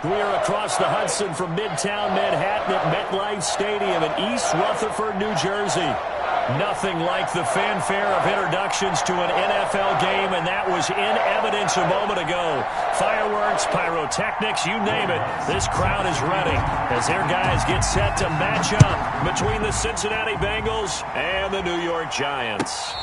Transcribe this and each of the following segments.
We are across the Hudson from Midtown Manhattan at MetLife Stadium in East Rutherford, New Jersey. Nothing like the fanfare of introductions to an NFL game, and that was in evidence a moment ago. Fireworks, pyrotechnics, you name it. This crowd is ready as their guys get set to match up between the Cincinnati Bengals and the New York Giants.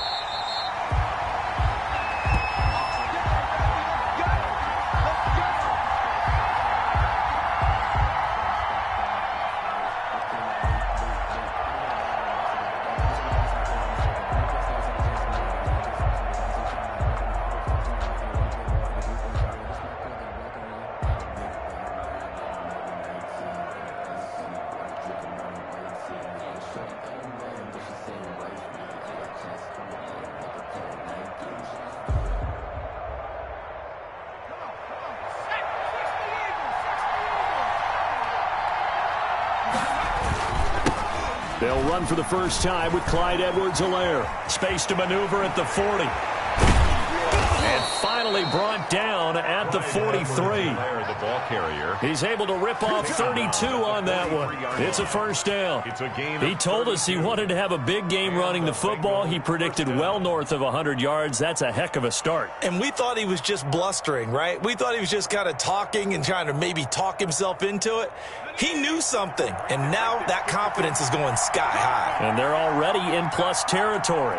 They'll run for the first time with Clyde Edwards-Helaire. Space to maneuver at the 40. And finally brought down at the 43. The ball carrier. He's able to rip off 32 on that one. It's a first down. He told us he wanted to have a big game running the football. He predicted well north of 100 yards. That's a heck of a start. And we thought he was just blustering, right? We thought he was just kind of talking and trying to maybe talk himself into it. He knew something, and now that confidence is going sky high. And they're already in plus territory.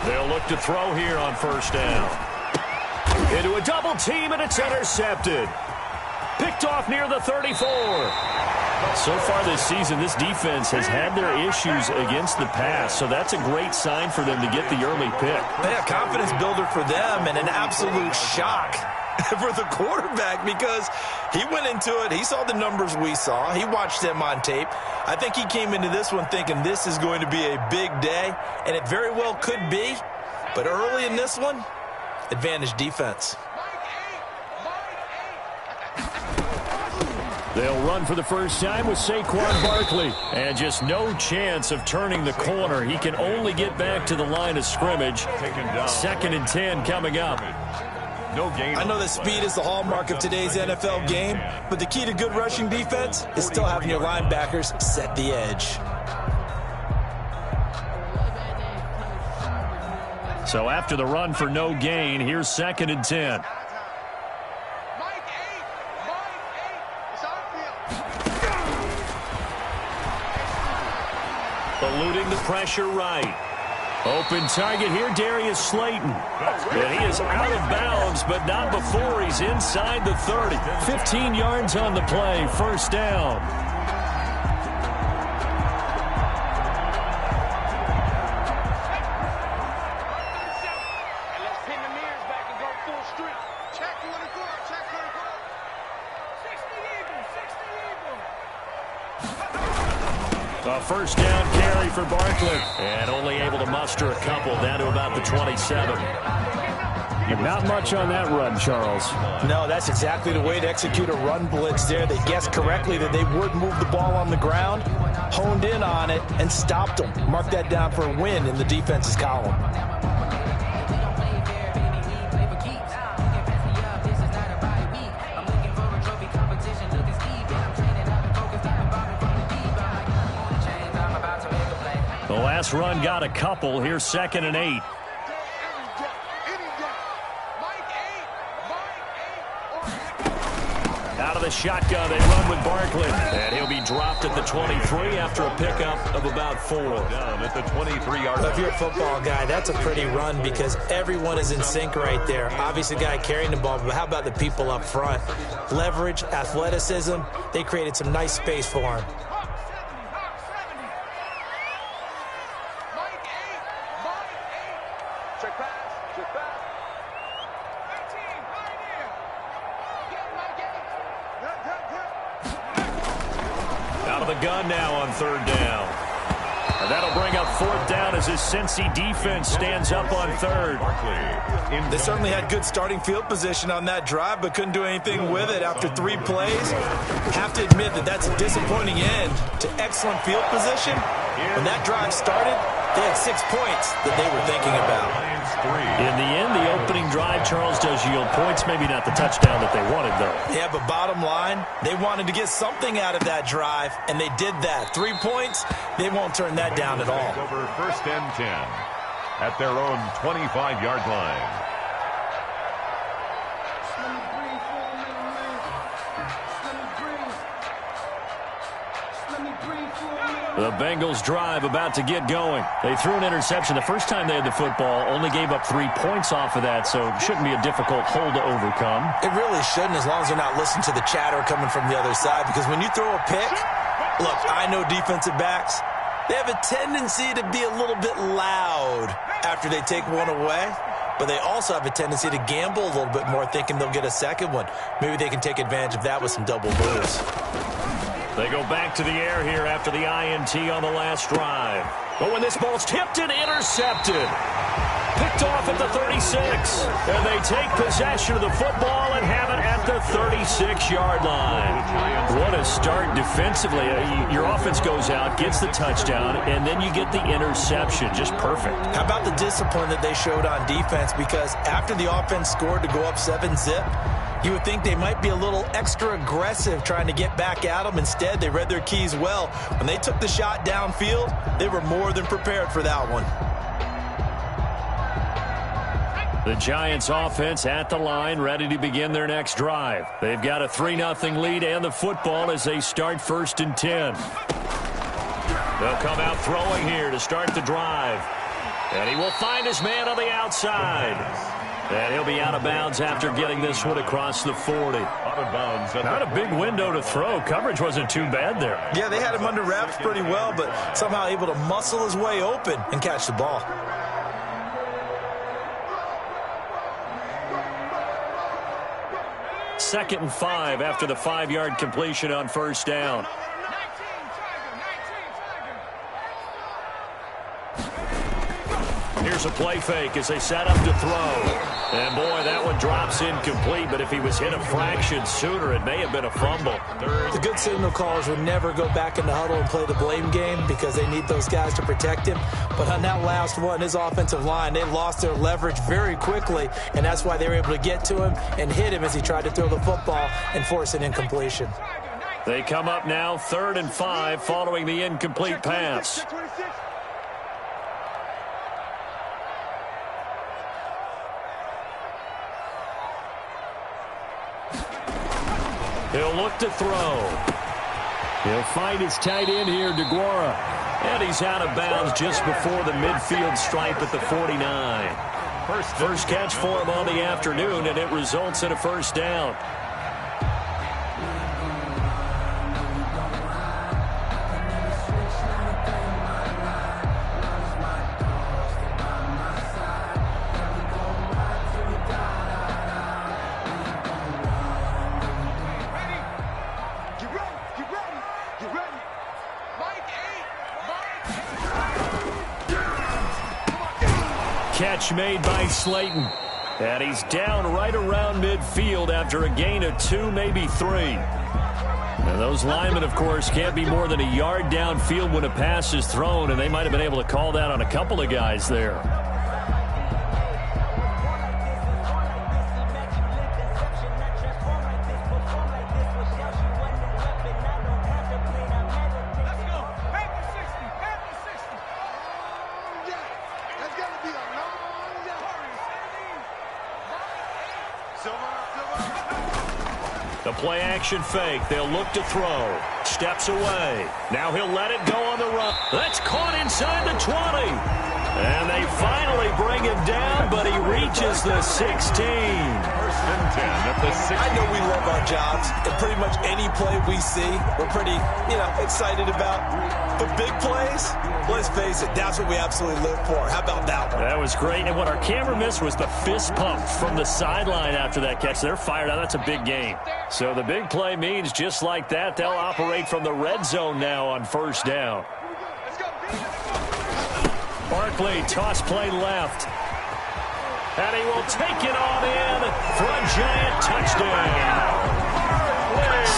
They'll look to throw here on first down. Into a double team, and it's intercepted. Picked off near the 34. So far this season, this defense has had their issues against the pass, so that's a great sign for them to get the early pick. Yeah, confidence builder for them, and an absolute shock for the quarterback because he went into it. He saw the numbers we saw. He watched them on tape. I think he came into this one thinking this is going to be a big day, and it very well could be. But early in this one, advantage defense. They'll run for the first time with Saquon Barkley. And just no chance of turning the corner. He can only get back to the line of scrimmage. 2nd and 10 coming up. I know that speed is the hallmark of today's NFL game, but the key to good rushing defense is still having your linebackers set the edge. So after the run for no gain, here's 2nd and 10. Eluding the pressure right. Open target here, Darius Slayton. And he is out of bounds, but not before he's inside the 30. 15 yards on the play, first down. A first down carry for Barkley. And only able to muster a couple down to about the 27. Not much on that run, Charles. No, that's exactly the way to execute a run blitz there. They guessed correctly that they would move the ball on the ground, honed in on it, and stopped them. Mark that down for a win in the defense's column. The last run got a couple. Here's 2nd and 8. Out of the shotgun, they run with Barkley. And he'll be dropped at the 23 after a pickup of about 4. Down at the 23-yard line. If you're a football guy, that's a pretty run because everyone is in sync right there. Obviously, the guy carrying the ball, but how about the people up front? Leverage, athleticism, they created some nice space for him. Out of the gun now on 3rd down. And that'll bring up 4th down as his Cincy defense stands up on 3rd. They certainly had good starting field position on that drive, but couldn't do anything with it after 3 plays. Have to admit that that's a disappointing end to excellent field position. When that drive started, They had 6 points that they were thinking about. In the end, the opening drive, Charles, does yield points. Maybe not the touchdown that they wanted, though. Yeah, but bottom line, they wanted to get something out of that drive, and they did that. 3 points, they won't turn that down at all. Over 1st and 10 at their own 25-yard line. The Bengals drive about to get going. They threw an interception the first time they had the football, only gave up 3 points off of that, so it shouldn't be a difficult hole to overcome. It really shouldn't, as long as they're not listening to the chatter coming from the other side, because when you throw a pick, look, I know defensive backs, they have a tendency to be a little bit loud after they take one away, but they also have a tendency to gamble a little bit more, thinking they'll get a second one. Maybe they can take advantage of that with some double moves. They go back to the air here after the INT on the last drive. But when this ball's tipped and intercepted, picked off at the 36. And they take possession of the football and have it at the 36-yard line. What a start defensively. Your offense goes out, gets the touchdown, and then you get the interception. Just perfect. How about the discipline that they showed on defense? Because after the offense scored to go up 7-zip, you would think they might be a little extra aggressive trying to get back at them. Instead, they read their keys well. When they took the shot downfield, they were more than prepared for that one. The Giants offense at the line, ready to begin their next drive. They've got a 3-0 lead and the football as they start 1st and 10. They'll come out throwing here to start the drive. And he will find his man on the outside. And he'll be out of bounds after getting this one across the 40. Out of bounds. Not a big window to throw. Coverage wasn't too bad there. Yeah, they had him under wraps pretty well, but somehow able to muscle his way open and catch the ball. Second and 5 after the 5-yard completion on 1st down. Here's a play fake as they set up to throw. And, boy, that one drops incomplete, but if he was hit a fraction sooner, it may have been a fumble. The good signal callers would never go back in the huddle and play the blame game because they need those guys to protect him. But on that last one, his offensive line, they lost their leverage very quickly, and that's why they were able to get to him and hit him as he tried to throw the football and force an incompletion. They come up now 3rd and 5 following the incomplete pass. He'll look to throw. He'll find his tight end here, DeGuara. And he's out of bounds just before the midfield stripe at the 49. First catch for him on the afternoon, and it results in a 1st down. Catch made by Slayton. And he's down right around midfield after a gain of 2, maybe 3. And those linemen, of course, can't be more than a yard downfield when a pass is thrown, and they might have been able to call that on a couple of guys there. The play-action fake. They'll look to throw. Steps away. Now he'll let it go on the run. That's caught inside the 20. And they finally bring him down, but he reaches the 16. 1st and 10 at the 16. I know we love our jobs, and pretty much any play we see, we're pretty, excited about. But big plays, let's face it, that's what we absolutely live for. How about that one? That was great. And what our camera missed was the fist pump from the sideline after that catch. They're fired out. That's a big game. So the big play means just like that, they'll operate from the red zone now on 1st down. Barkley, toss play left. And he will take it on in for a Giant touchdown.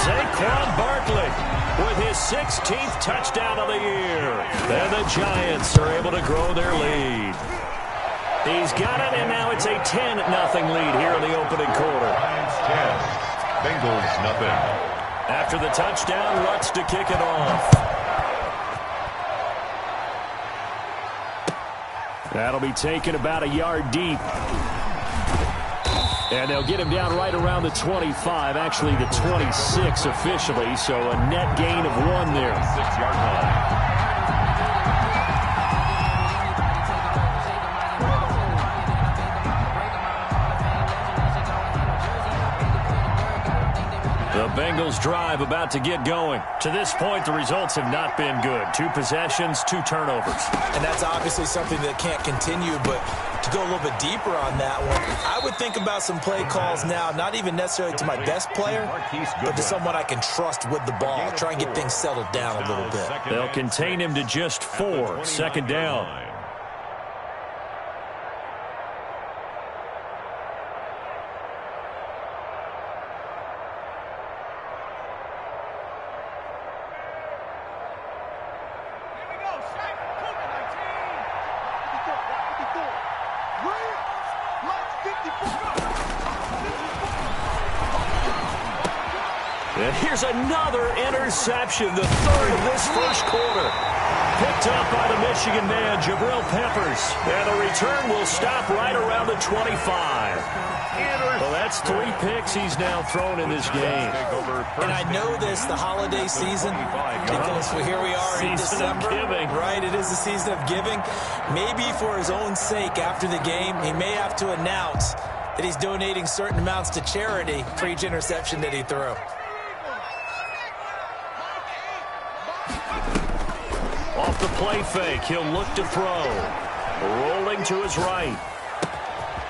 Saquon Barkley. with his 16th touchdown of the year. And the Giants are able to grow their lead. He's got it, and now it's a 10-0 lead here in the opening quarter. Giants 10, Bengals nothing. After the touchdown, Lutz to kick it off. That'll be taken about a yard deep. And they'll get him down right around the 25, actually the 26 officially, so a net gain of 1 there. 6-yard line. The Bengals drive about to get going. To this point, the results have not been good. 2 possessions, 2 turnovers. And that's obviously something that can't continue, but to go a little bit deeper on that one, I would think about some play calls now, not even necessarily to my best player, but to someone I can trust with the ball. Try and get things settled down a little bit. They'll contain him to just 4, second down. And here's another interception, the 3rd of this first quarter. Picked up by the Michigan man, Jabril Peppers. And the return will stop right around the 25. Well, that's 3 picks he's now thrown in this game. And I know this, the holiday season, because here we are in December. Right, it is the season of giving. Maybe for his own sake after the game, he may have to announce that he's donating certain amounts to charity for each interception that he threw. Off the play fake, he'll look to throw. Rolling to his right.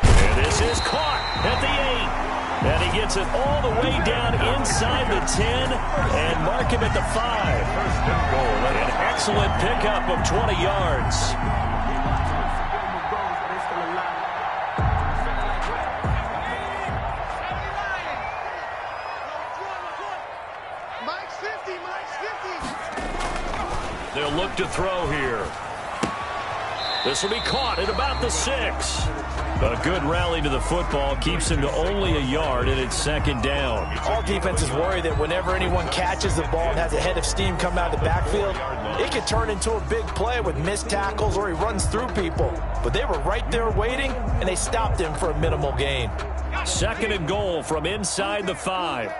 And this is caught at the 8. And he gets it all the way down inside the 10 and mark him at the 5. First and goal. An excellent pickup of 20 yards. They'll look to throw here. This will be caught at about the 6. A good rally to the football keeps him to only a yard, and it's second down. All defenses worry that whenever anyone catches the ball and has a head of steam come out of the backfield, it could turn into a big play with missed tackles or he runs through people. But they were right there waiting, and they stopped him for a minimal gain. Second and goal from inside the 5.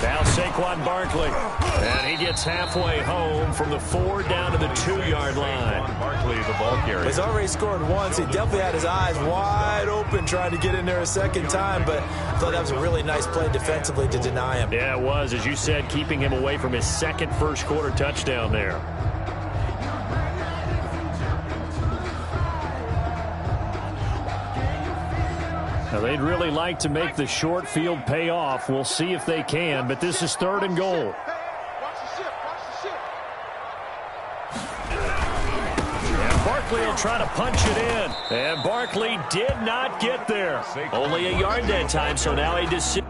Now Saquon Barkley. And he gets halfway home from the 4 down to the 2-yard line. Barkley, the ball carrier. He's already scored once. He definitely had his eyes wide open trying to get in there a second time, but I thought that was a really nice play defensively to deny him. Yeah, it was, as you said, keeping him away from his second first-quarter touchdown there. Now, they'd really like to make the short field pay off. We'll see if they can, but this is 3rd and goal. And Barkley will try to punch it in. And Barkley did not get there. Only a yard that time, so now a decision.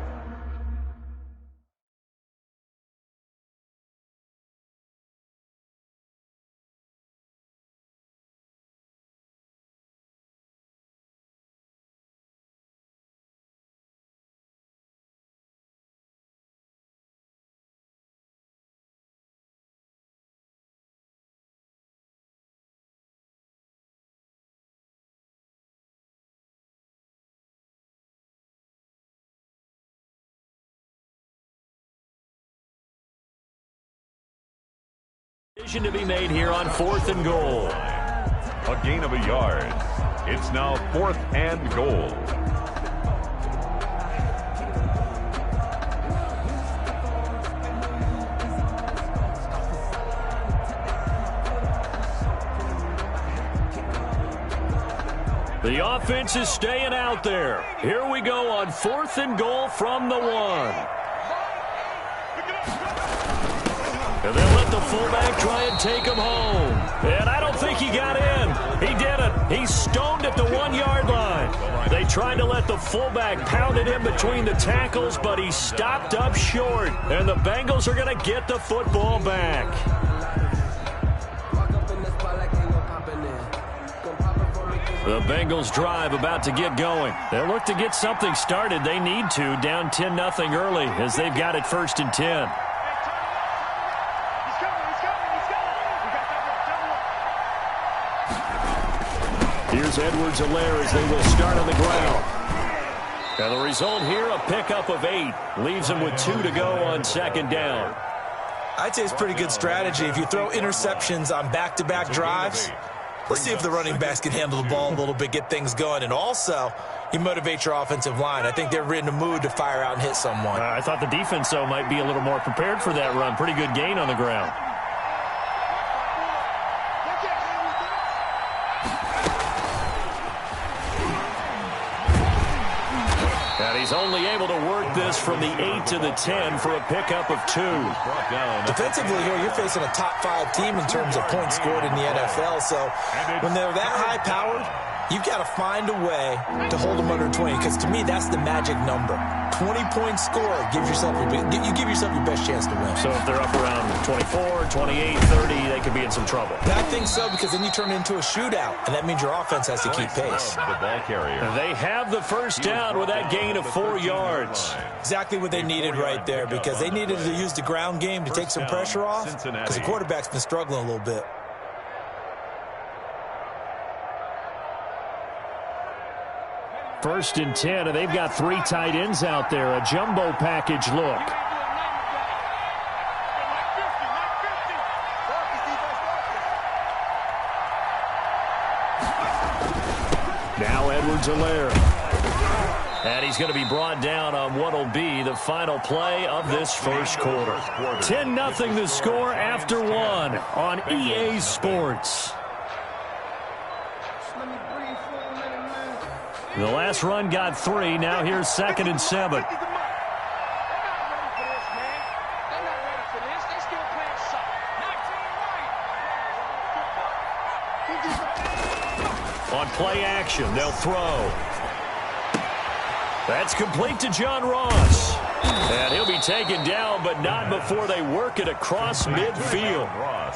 Decision to be made here on 4th and goal. A gain of a yard. It's now 4th and goal. The offense is staying out there. Here we go on 4th and goal from the 1. And they'll let the fullback try and take him home. And I don't think he got in. He didn't. He's stoned at the 1-yard line. They tried to let the fullback pound it in between the tackles, but he stopped up short. And the Bengals are going to get the football back. The Bengals drive about to get going. They'll look to get something started. They need to, down 10-0 early as they've got it 1st and 10. Here's Edwards-Helaire as they will start on the ground. And the result here, a pickup of 8. Leaves them with 2 to go on 2nd down. I'd say it's pretty good strategy. If you throw interceptions on back-to-back drives, let's see if the running backs can handle the ball a little bit, get things going. And also, you motivate your offensive line. I think they're in the mood to fire out and hit someone. I thought the defense, though, might be a little more prepared for that run. Pretty good gain on the ground. And he's only able to work this from the 8 to the 10 for a pickup of 2. Defensively here, you're facing a top 5 team in terms of points scored in the NFL. So when they're that high-powered, you've got to find a way to hold them under 20. Because to me, that's the magic number. 20 points scored, you give yourself your best chance to win. So if they're up around 24, 28, 30, they could be in some trouble. I think so, because then you turn it into a shootout, and that means your offense has to keep pace. The ball carrier. They have the 1st down with that gain of 4 yards. Exactly what they needed right there, because they needed to use the ground game to take some pressure off, because the quarterback's been struggling a little bit. First and 10, and they've got 3 tight ends out there. A jumbo package look. Now Edwards-Helaire. And he's going to be brought down on what will be the final play of this first quarter. 10-0 the score after 1 on EA Sports. The last run got 3. Now here's 2nd and 7. On play action, they'll throw. That's complete to John Ross. And he'll be taken down, but not before they work it across midfield.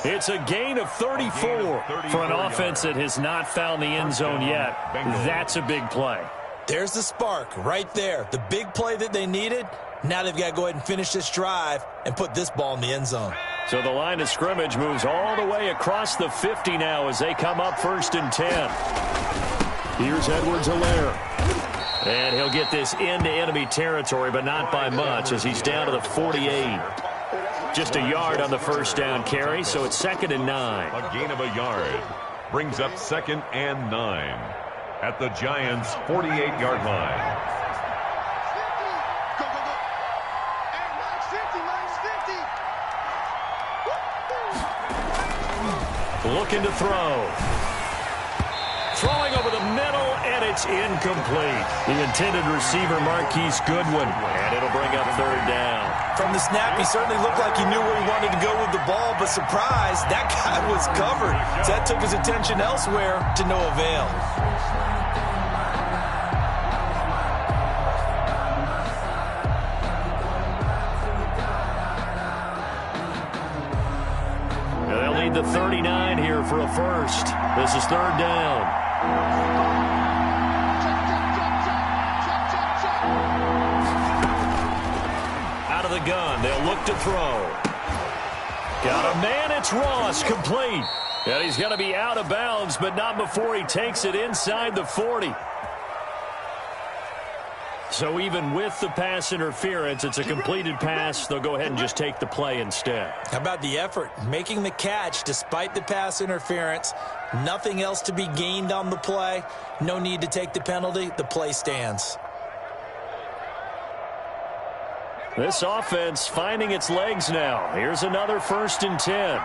It's a gain of 34 for an offense that has not found the end zone yet. That's a big play. There's the spark right there. The big play that they needed. Now they've got to go ahead and finish this drive and put this ball in the end zone. So the line of scrimmage moves all the way across the 50 now as they come up 1st and 10. Here's Edwards-Helaire. And he'll get this into enemy territory, but not by much as he's down to the 48. Just a yard on the 1st down carry, so it's 2nd and 9. A gain of a yard brings up 2nd and 9 at the Giants' 48-yard line. Looking to throw. Throwing over the middle, and it's incomplete. The intended receiver, Marquise Goodwin, and it'll bring up 3rd down. From the snap, he certainly looked like he knew where he wanted to go with the ball, but surprise, that guy was covered. So that took his attention elsewhere to no avail. They'll need the 39 here for a first. This is 3rd down. Out of the gun, they'll look to throw. Got a man, it's Ross, complete. And he's going to be out of bounds, but not before he takes it inside the 40. So even with the pass interference, it's a completed pass. They'll go ahead and just take the play instead. How about the effort? Making the catch despite the pass interference. Nothing else to be gained on the play. No need to take the penalty. The play stands. This offense finding its legs now. Here's another 1st and 10.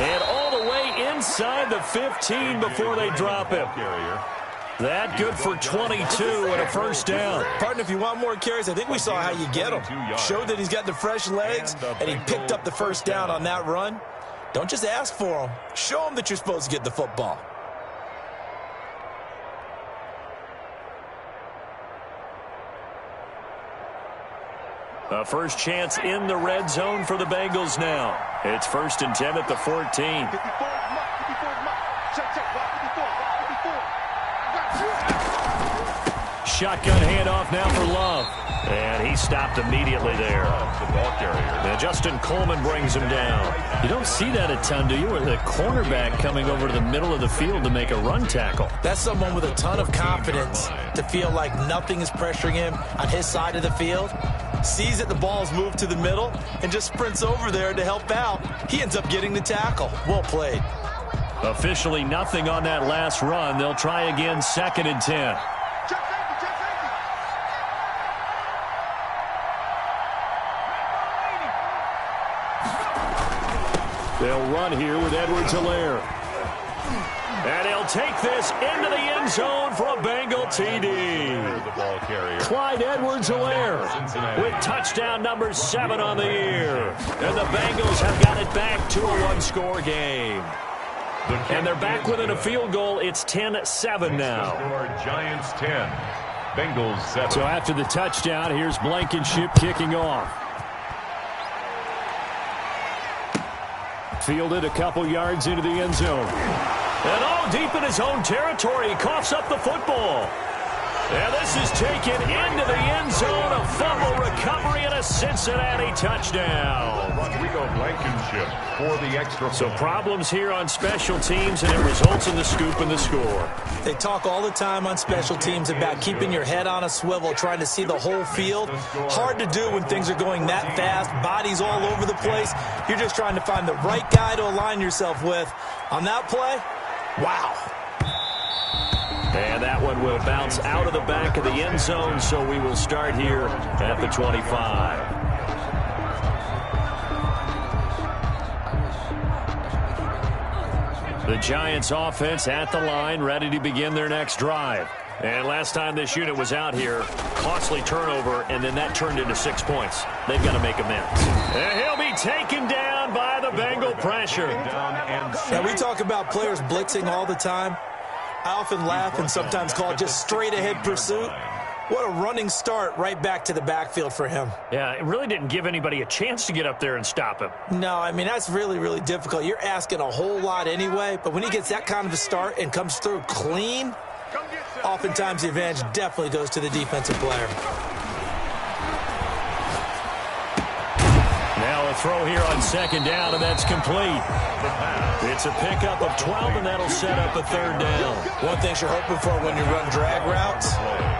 And all the way inside the 15 before they drop him. That good for 22 and a first down. Partner, if you want more carries, I think we saw how you get him. Showed that he's got the fresh legs, and he picked up the first down on that run. Don't just ask for him. Show him that you're supposed to get the football. A first chance in the red zone for the Bengals now. It's 1st and 10 at the 14. Shotgun handoff now for Love. And he stopped immediately there. The ball carrier. Now Justin Coleman brings him down. You don't see that a ton, do you? With a cornerback coming over to the middle of the field to make a run tackle. That's someone with a ton of confidence to feel like nothing is pressuring him on his side of the field. Sees that the ball's moved to the middle and just sprints over there to help out. He ends up getting the tackle. Well played. Officially nothing on that last run. They'll try again 2nd and 10. They'll run here with Edwards-Helaire. And he'll take this into the end zone for a Bengal TD. The ball carrier. Clyde Edwards-Helaire with touchdown number 7 on the year. And the Bengals have got it back to a one-score game. And they're back within a field goal. It's 10-7 now. Giants 10, Bengals 7. So after the touchdown, here's Blankenship kicking off. Fielded a couple yards into the end zone. And all deep in his own territory, he coughs up the football. And this is taken into the end zone. A fumble recovery and a Cincinnati touchdown. Rodrigo Blankenship for the extra point. So problems here on special teams, and it results in the scoop and the score. They talk all the time on special teams about keeping your head on a swivel, trying to see the whole field. Hard to do when things are going that fast, bodies all over the place. You're just trying to find the right guy to align yourself with. On that play, wow. And that one will bounce out of the back of the end zone, so we will start here at the 25. The Giants offense at the line, ready to begin their next drive. And last time this unit was out here, costly turnover, and then that turned into 6 points. They've got to make amends. And he'll be taken down by the Bengal pressure. Now, we talk about players blitzing all the time. I often laugh and sometimes call it just straight-ahead pursuit. What a running start right back to the backfield for him. Yeah, it really didn't give anybody a chance to get up there and stop him. No, I mean, that's really, really difficult. You're asking a whole lot anyway, but when he gets that kind of a start and comes through clean, oftentimes the advantage definitely goes to the defensive player. Now a throw here on 2nd down, and that's complete. It's a pickup of 12, and that'll set up a 3rd down. One thing you're hoping for when you run drag routes,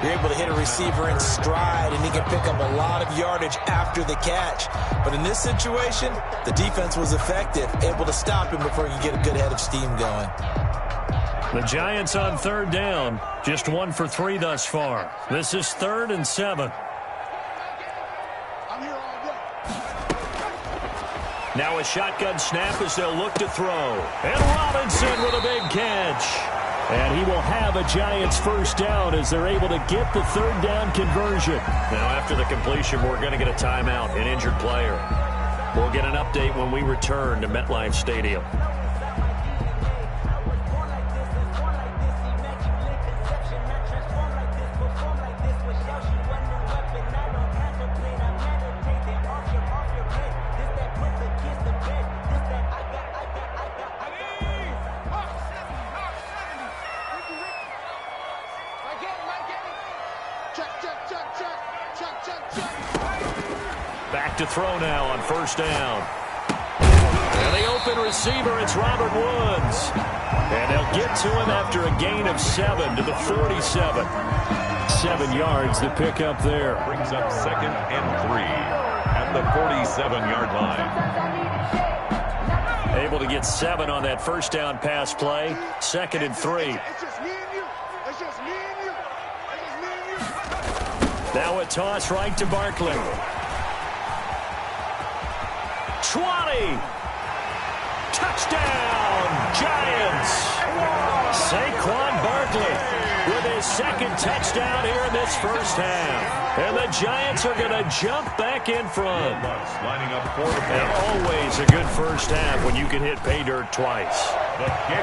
you're able to hit a receiver in stride, and he can pick up a lot of yardage after the catch. But in this situation, the defense was effective, able to stop him before you get a good head of steam going. The Giants on 3rd down, just 1 for 3 thus far. This is 3rd and 7. Now a shotgun snap as they'll look to throw. And Robinson with a big catch. And he will have a Giants first down as they're able to get the 3rd down conversion. Now after the completion, we're going to get a timeout, an injured player. We'll get an update when we return to MetLife Stadium. Back to throw now on 1st down. And the open receiver, it's Robert Woods. And they'll get to him after a gain of 7 to the 47. 7 yards to pick up there. Brings up 2nd and 3 at the 47-yard line. Able to get 7 on that first down pass play. 2nd and 3. Now a toss right to Barkley. 20. Touchdown, Giants. Saquon Barkley with his second touchdown here in this first half. And the Giants are going to jump back in front. Lining up for the And always a good first half when you can hit pay dirt twice.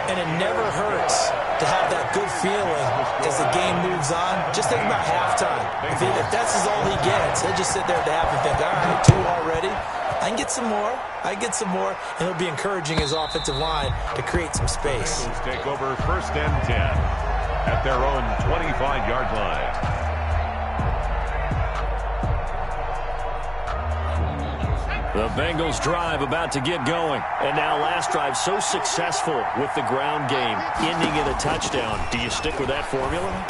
And it never hurts to have that good feeling as the game moves on. Just think about halftime. If that's all he gets, he'll just sit there at the half and think, all right, 2 already. I can get some more. And he'll be encouraging his offensive line to create some space. Bengals take over 1st and 10 at their own 25-yard line. The Bengals drive about to get going. And now last drive so successful with the ground game, ending in a touchdown. Do you stick with that formula?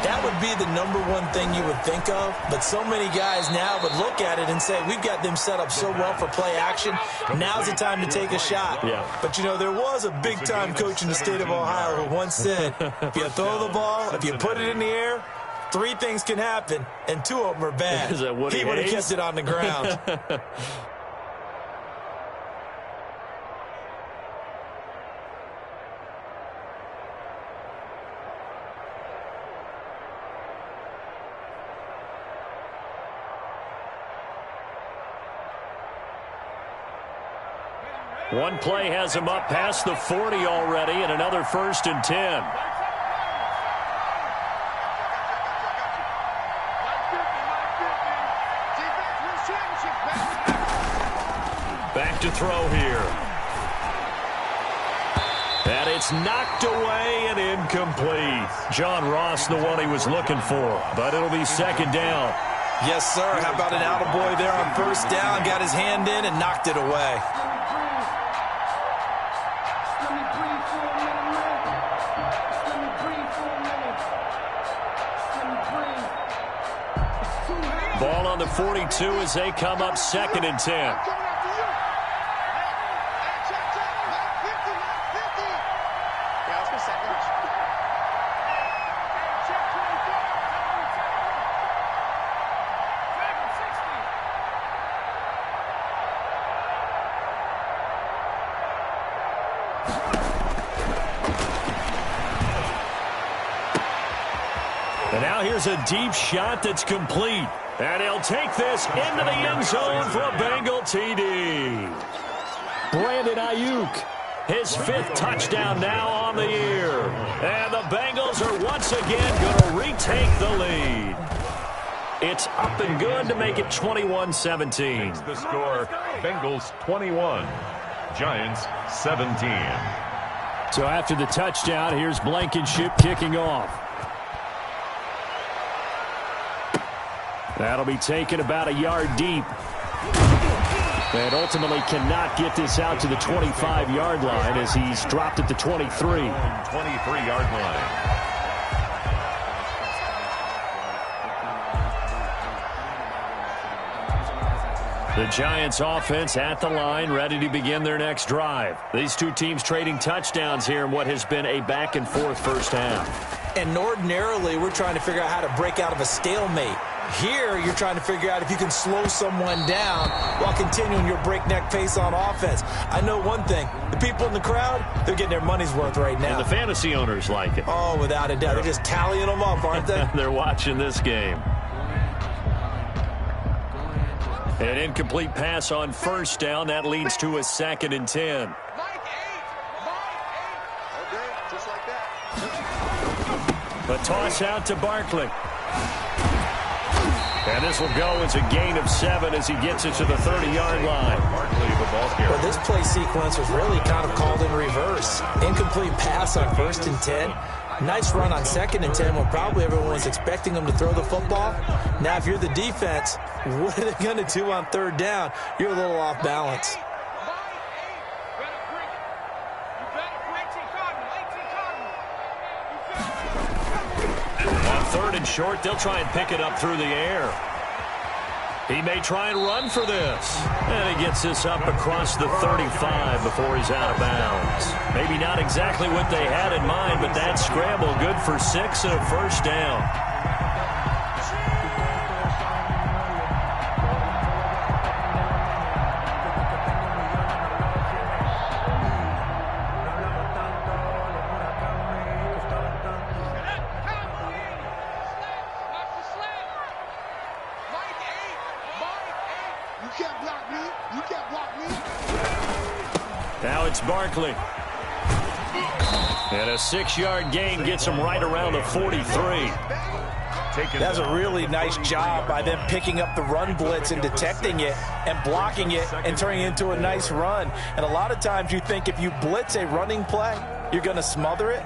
That would be the number one thing you would think of, but so many guys now would look at it and say, we've got them set up so well for play action. Now's the time to take a shot. Yeah. But, you know, there was a big-time coach in the state of Ohio who once said, if you throw the ball, if you put it in the air, 3 things can happen, and 2 of them are bad. Is that Woody He would have Hayes? kept it on the ground. One play has him up past the 40 already, and another 1st and 10. Back to throw here. And it's knocked away and incomplete. John Ross, the one he was looking for, but it'll be 2nd down. Yes, sir. How about an attaboy there on 1st down? Got his hand in and knocked it away. Ball on the 42 as they come up 2nd and 10. And now here's a deep shot that's complete. And he'll take this into the end zone for a Bengal TD. Brandon Ayuk, his 5th touchdown now on the year. And the Bengals are once again going to retake the lead. It's up and good to make it 21-17. The score, Bengals 21, Giants 17. So after the touchdown, here's Blankenship kicking off. That'll be taken about a yard deep. And ultimately cannot get this out to the 25-yard line as he's dropped at the 23. 23-yard line. The Giants offense at the line, ready to begin their next drive. These 2 teams trading touchdowns here in what has been a back-and-forth first half. And ordinarily, we're trying to figure out how to break out of a stalemate. Here, you're trying to figure out if you can slow someone down while continuing your breakneck pace on offense. I know one thing. The people in the crowd, they're getting their money's worth right now. And the fantasy owners like it. Oh, without a doubt. They're just tallying them up, aren't they? They're watching this game. An incomplete pass on 1st down. That leads to a 2nd and 10. Okay, just like that. A toss out to Barkley. And this will go as a gain of 7 as he gets it to the 30-yard line. Barkley, the ball carrier. Well, this play sequence was really kind of called in reverse. Incomplete pass on 1st and 10. Nice run on 2nd and 10 when probably everyone was expecting him to throw the football. Now, if you're the defense, what are they going to do on 3rd down? You're a little off balance. On 3rd and short, they'll try and pick it up through the air. He may try and run for this. And he gets this up across the 35 before he's out of bounds. Maybe not exactly what they had in mind, but that scramble good for 6 and a 1st down. Barkley. And a 6-yard gain gets him right around the 43. That's a really nice job by them picking up the run blitz and detecting it and blocking it and turning it into a nice run. And a lot of times you think if you blitz a running play, you're going to smother it.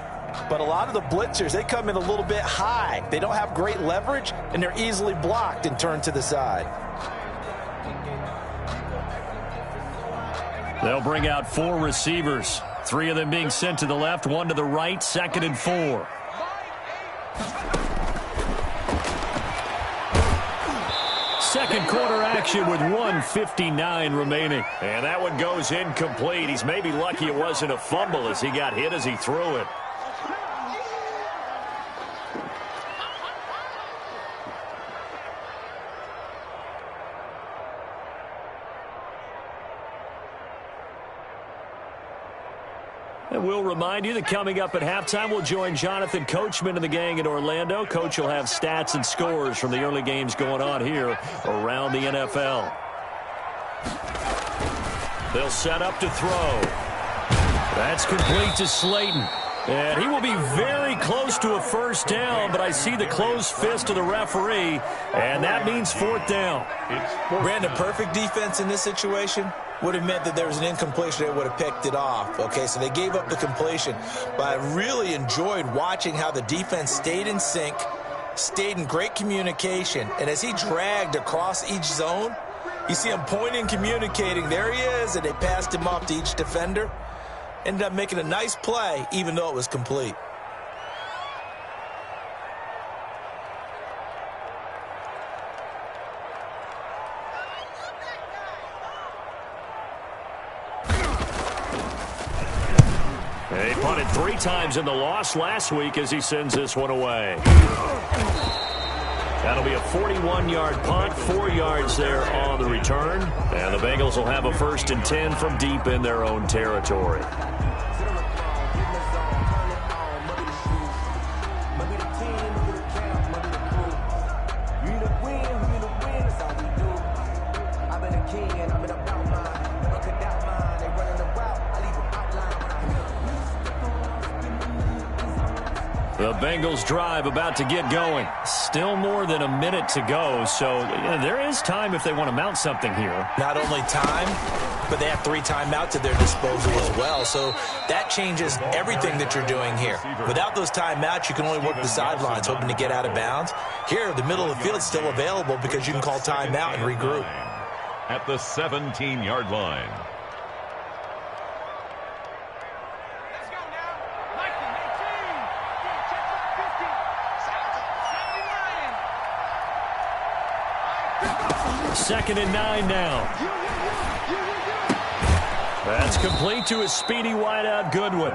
But a lot of the blitzers, they come in a little bit high. They don't have great leverage, and they're easily blocked and turned to the side. They'll bring out 4 receivers. 3 of them being sent to the left, 1 to the right, 2nd and 4. Second quarter action with 1:59 remaining. And that one goes incomplete. He's maybe lucky it wasn't a fumble as he got hit as he threw it. And we'll remind you that coming up at halftime, we'll join Jonathan Coachman and the gang in Orlando. Coach will have stats and scores from the early games going on here around the NFL. They'll set up to throw. That's complete to Slayton. And he will be very close to a first down, but I see the closed fist of the referee, and that means 4th down. Brandon, perfect defense in this situation would have meant that there was an incompletion. They would have picked it off. Okay, so they gave up the completion. But I really enjoyed watching how the defense stayed in sync, stayed in great communication. And as he dragged across each zone, you see him pointing, communicating. There he is, and they passed him off to each defender. Ended up making a nice play, even though it was complete. He punted 3 times in the loss last week as he sends this one away. That'll be a 41-yard punt, 4 yards there on the return. And the Bengals will have a 1st and 10 from deep in their own territory. The Bengals drive about to get going. Still more than a minute to go, so there is time if they want to mount something here. Not only time, but they have 3 timeouts at their disposal as well, so that changes everything that you're doing here. Without those timeouts, you can only work the sidelines, hoping to get out of bounds. Here, the middle of the field is still available because you can call timeout and regroup. At the 17-yard line. Second and 9 now. That's complete to a speedy wideout Goodwin.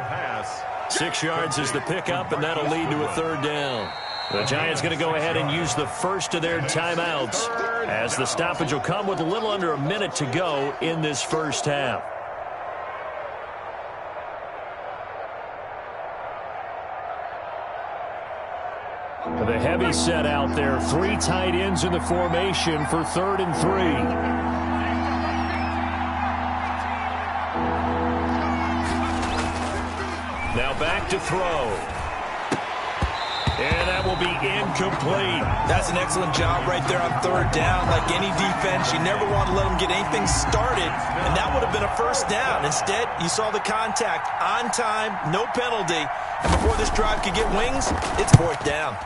6 yards is the pickup, and that'll lead to a 3rd down. The Giants going to go ahead and use the first of their timeouts as the stoppage will come with a little under a minute to go in this first half. The heavy set out there. 3 tight ends in the formation for 3rd and 3. Now back to throw. And that will be incomplete. That's an excellent job right there on 3rd down. Like any defense, you never want to let them get anything started, and that would have been a 1st down. Instead, you saw the contact on time, no penalty, and before this drive could get wings, it's 4th down.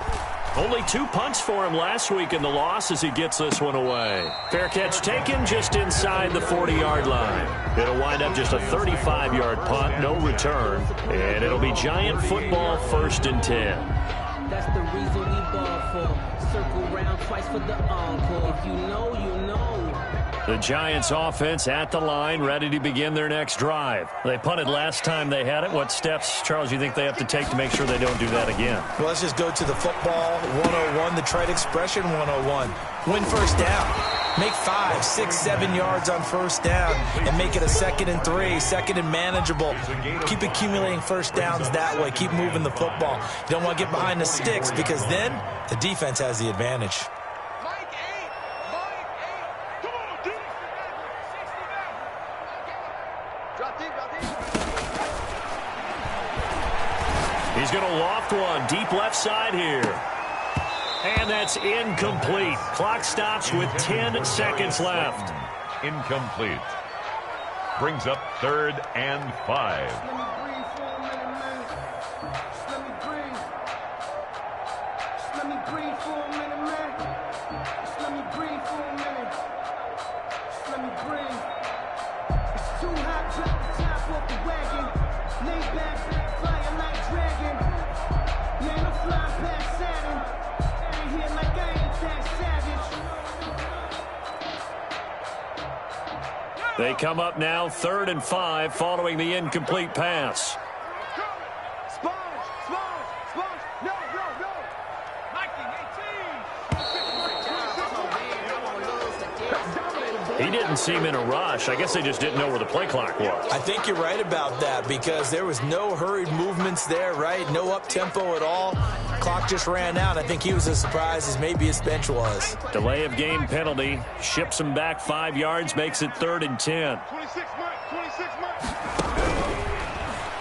Only 2 punts for him last week in the loss as he gets this one away. Fair catch taken just inside the 40-yard line. It'll wind up just a 35-yard punt, no return, and it'll be Giant football 1st and 10. That's the reason we ball for. Circle round twice for the encore. If you know, you know. The Giants offense at the line, ready to begin their next drive. They punted last time they had it. What steps, Charles, you think they have to take to make sure they don't do that again? Well, let's just go to the football 101, the trite expression 101. Win 1st down. Make 5, 6, 7 yards on 1st down and make it a 2nd and 3, 2nd and manageable. Keep accumulating 1st downs that way. Keep moving the football. You don't want to get behind the sticks because then the defense has the advantage. He's going to loft one deep left side here. And that's incomplete. Clock stops with 10 seconds left. Incomplete. Brings up 3rd and 5. They come up now 3rd and 5 following the incomplete pass. He didn't seem in a rush. I guess they just didn't know where the play clock was. I think you're right about that because there was no hurried movements there, right? No up-tempo at all. Clock just ran out. I think he was as surprised as maybe his bench was. Delay of game penalty. Ships him back 5 yards, makes it 3rd and 10.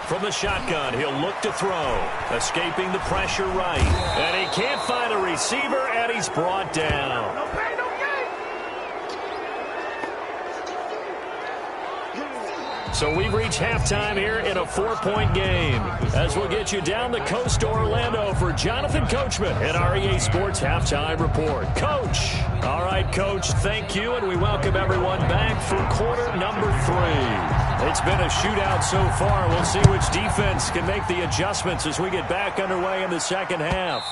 From the shotgun, he'll look to throw. Escaping the pressure right. And he can't find a receiver, and he's brought down. So we've reached halftime here in a 4-point game. As we'll get you down the coast to Orlando for Jonathan Coachman at our EA Sports Halftime Report. Coach. All right, Coach, thank you, and we welcome everyone back for quarter number 3. It's been a shootout so far. We'll see which defense can make the adjustments as we get back underway in the second half.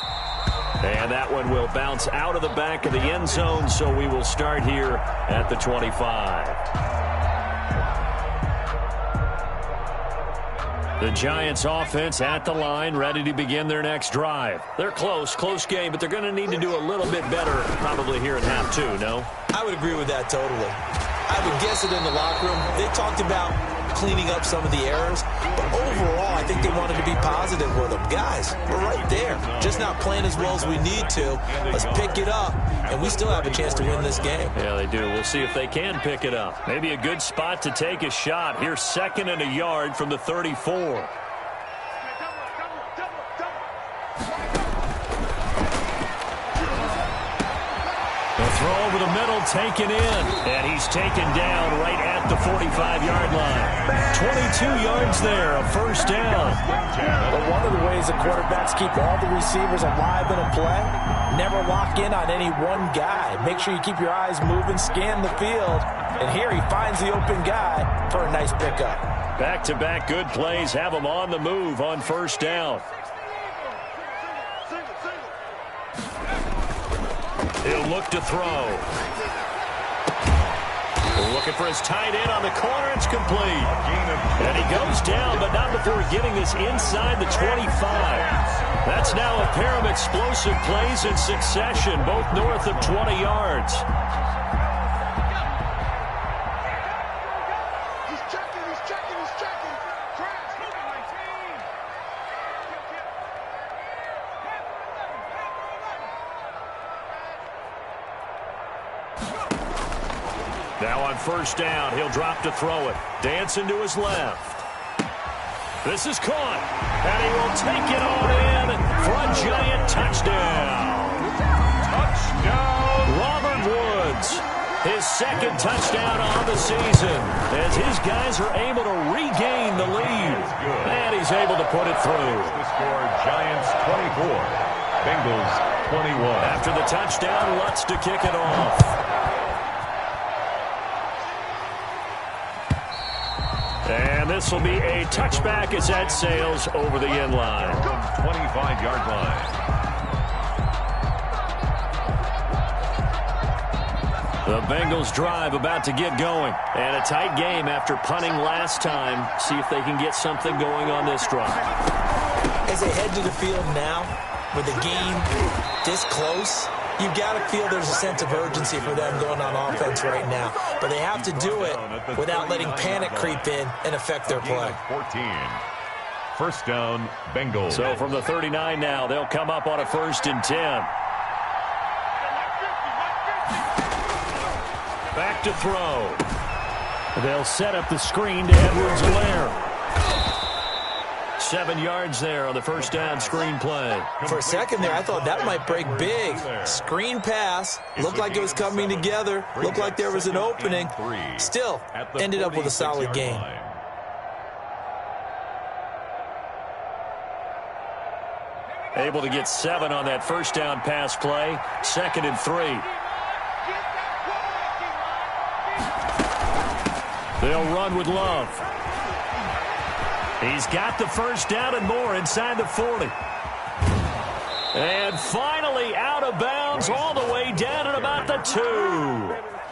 And that one will bounce out of the back of the end zone, so we will start here at the 25. The Giants offense at the line, ready to begin their next drive. They're close game, but they're going to need to do a little bit better probably here in half 2, no? I would agree with that totally. I would guess it in the locker room. They talked about cleaning up some of the errors, but overall, I think they wanted to be positive with them. Guys, we're right there. Just not playing as well as we need to. Let's pick it up, and we still have a chance to win this game. Yeah, they do. We'll see if they can pick it up. Maybe a good spot to take a shot. Here's 2nd and a yard from the 34. Throw over the middle, taken in, and he's taken down right at the 45-yard line. 22 yards there, a first down. But one of the ways the quarterbacks keep all the receivers alive in a play, never lock in on any one guy. Make sure you keep your eyes moving, scan the field, and here he finds the open guy for a nice pickup. Back-to-back good plays have him on the move on first down. He'll look to throw. Looking for his tight end on the corner. It's complete. And he goes down, but not before getting this inside the 25. That's now a pair of explosive plays in succession, both north of 20 yards. Now on first down, he'll drop to throw it. Dancing to his left. This is caught, and he will take it all in for a Giant touchdown. Touchdown! Robert Woods, his 2nd touchdown on the season, as his guys are able to regain the lead. And he's able to put it through. The score, Giants 24, Bengals 21. After the touchdown, Lutz to kick it off. And this will be a touchback as that sails over the end line. 25-yard line. The Bengals drive about to get going. And a tight game after punting last time. See if they can get something going on this drive. As they head to the field now, with the game this close, you've got to feel there's a sense of urgency for them going on offense right now. But they have to do it without letting panic creep in and affect their play. 14. First down, Bengals. So from the 39 now, they'll come up on a 1st and 10. Back to throw. They'll set up the screen to Edwards-Helaire. 7 yards there on the first down screen play. For a second there, I thought that might break big. Screen pass. Looked like it was coming together. Looked like there was an opening. Still, ended up with a solid game. Able to get 7 on that first down pass play. 2nd and 3. They'll run with Love. He's got the first down and more inside the 40. And finally out of bounds all the way down at about the 2.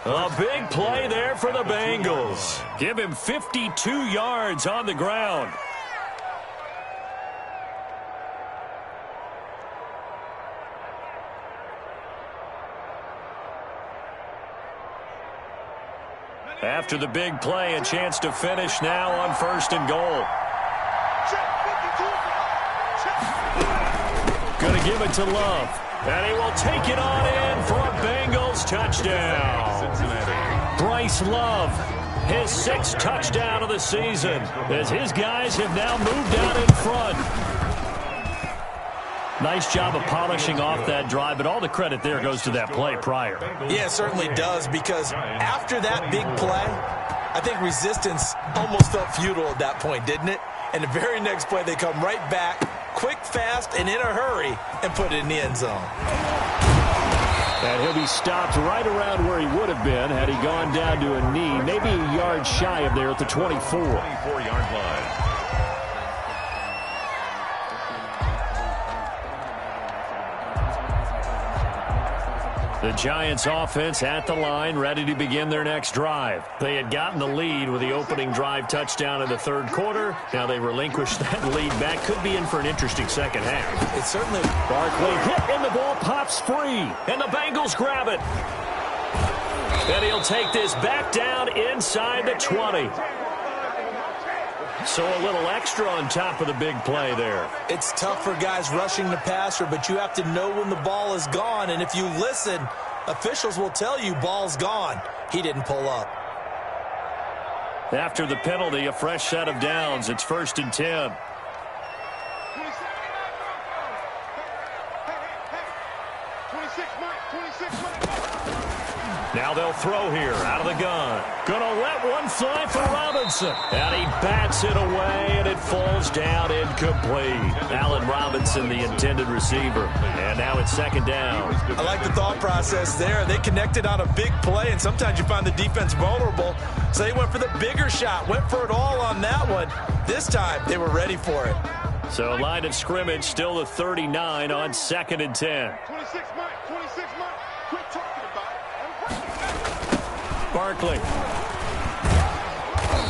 A big play there for the Bengals. Give him 52 yards on the ground. After the big play, a chance to finish now on 1st and goal. Going to give it to Love. And he will take it on in for a Bengals touchdown. Bryce Love, his 6th touchdown of the season, as his guys have now moved out in front. Nice job of polishing off that drive, but all the credit there goes to that play prior. Yeah, it certainly does, because after that big play, I think resistance almost felt futile at that point, didn't it? And the very next play, they come right back, quick, fast, and in a hurry, and put it in the end zone. And he'll be stopped right around where he would have been had he gone down to a knee, maybe a yard shy of there at the 24. 24-yard line. The Giants offense at the line, ready to begin their next drive. They had gotten the lead with the opening drive touchdown in the 3rd quarter. Now they relinquished that lead back. Could be in for an interesting second half. It certainly... Barkley hit and the ball pops free. And the Bengals grab it. And he'll take this back down inside the 20. So a little extra on top of the big play there. It's tough for guys rushing the passer, but you have to know when the ball is gone. And if you listen, officials will tell you ball's gone. He didn't pull up. After the penalty, a fresh set of downs. It's 1st and 10. Now they'll throw here out of the gun. Gonna let one fly for Robinson. And he bats it away, and it falls down incomplete. Allen Robinson, the intended receiver. And now it's 2nd down. I like the thought process there. They connected on a big play, and sometimes you find the defense vulnerable. So they went for the bigger shot, went for it all on that one. This time, they were ready for it. So line of scrimmage still the 39 on 2nd and 10. 26 Mike. Quit talking about it. Barkley.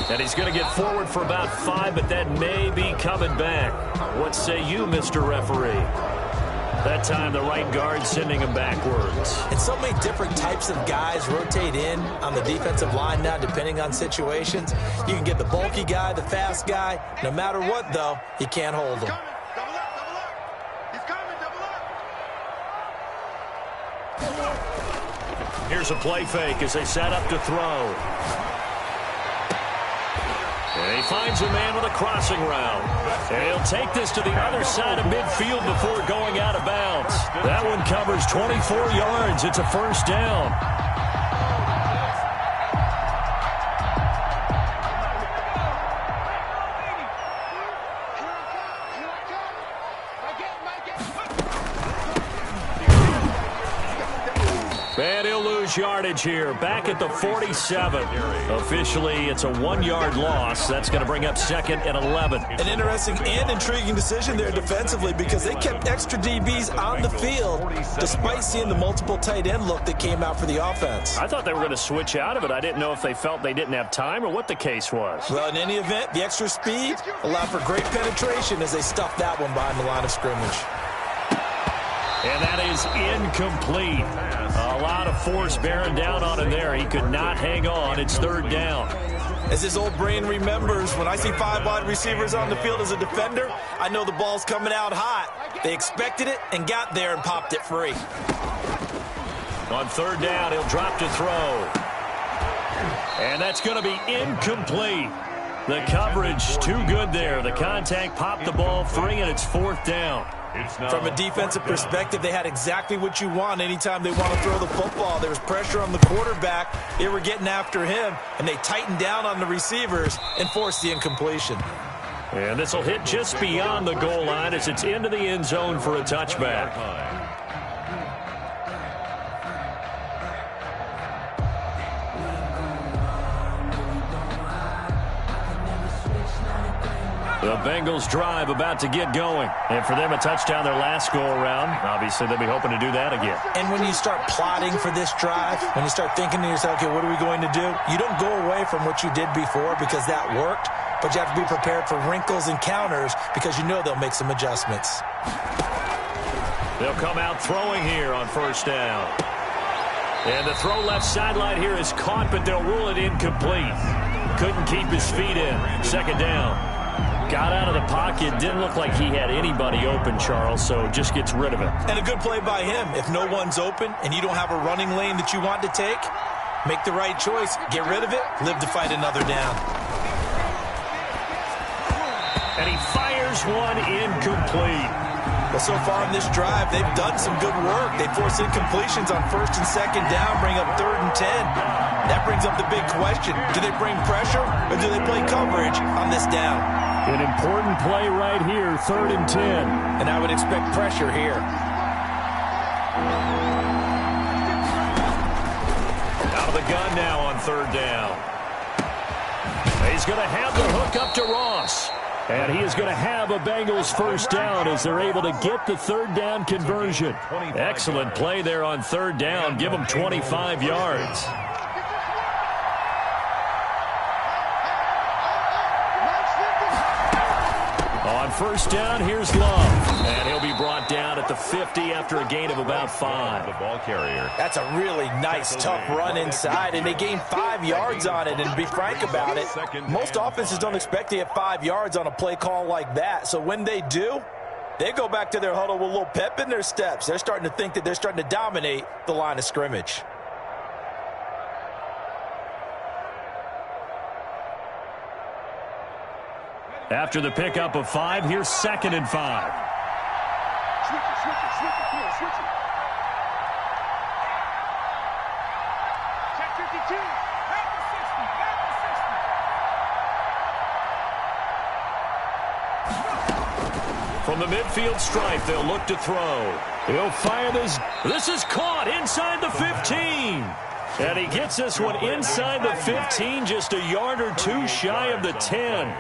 And he's going to get forward for about 5, but that may be coming back. What say you, Mr. Referee? That time the right guard sending him backwards. And so many different types of guys rotate in on the defensive line now, depending on situations. You can get the bulky guy, the fast guy. No matter what, though, you can't hold him. Here's a play fake as they set up to throw. And he finds a man with a crossing route. And he'll take this to the other side of midfield before going out of bounds. That one covers 24 yards. It's a 1st down. And he'll lose yardage here. Back at the 47. Officially, it's a 1-yard loss. That's going to bring up 2nd and 11. An interesting and intriguing decision there defensively, because they kept extra DBs on the field despite seeing the multiple tight end look that came out for the offense. I thought they were going to switch out of it. I didn't know if they felt they didn't have time or what the case was. Well, in any event, the extra speed allowed for great penetration as they stuffed that one behind the line of scrimmage. And that is incomplete. A lot of force bearing down on him there. He could not hang on. It's 3rd down. As his old brain remembers, when I see 5 wide receivers on the field as a defender, I know the ball's coming out hot. They expected it and got there and popped it free. On 3rd down, he'll drop to throw. And that's going to be incomplete. The coverage too good there. The contact popped the ball free, and it's 4th down. From a defensive perspective, they had exactly what you want anytime they want to throw the football. There was pressure on the quarterback. They were getting after him, and they tightened down on the receivers and forced the incompletion. And this will hit just beyond the goal line as it's into the end zone for a touchback. The Bengals drive about to get going. And for them, a touchdown their last go-around. Obviously, they'll be hoping to do that again. And when you start plotting for this drive, when you start thinking to yourself, okay, what are we going to do? You don't go away from what you did before because that worked, but you have to be prepared for wrinkles and counters because you know they'll make some adjustments. They'll come out throwing here on 1st down. And the throw left sideline here is caught, but they'll rule it incomplete. Couldn't keep his feet in. 2nd down. Got out of the pocket. Didn't look like he had anybody open, Charles, so just gets rid of it. And a good play by him. If no one's open and you don't have a running lane that you want to take, make the right choice. Get rid of it. Live to fight another down. And he fires one incomplete. Well, so far in this drive, they've done some good work. They force incompletions on 1st and 2nd down, bring up 3rd and 10. That brings up the big question. Do they bring pressure or do they play coverage on this down? An important play right here, 3rd and 10. And I would expect pressure here. Out of the gun now on 3rd down. He's going to have the hook up to Ross. And he is going to have a Bengals 1st down as they're able to get the 3rd down conversion. Excellent play there on 3rd down. Give them 25 yards. On 1st down, here's Love. And he'll be brought down at the 50 after a gain of about 5. The ball carrier. That's a really nice, tough run inside, and they gained 5 yards on it. And to be frank about it, most offenses don't expect to get 5 yards on a play call like that. So when they do, they go back to their huddle with a little pep in their steps. They're starting to think that they're starting to dominate the line of scrimmage. After the pickup of 5, here's 2nd and 5. Switch it, come on, switch it. Check 52. Back to 60, From the midfield stripe, they'll look to throw. He'll fire this. This is caught inside the 15. And he gets this one inside the 15, just a yard or two shy of the 10.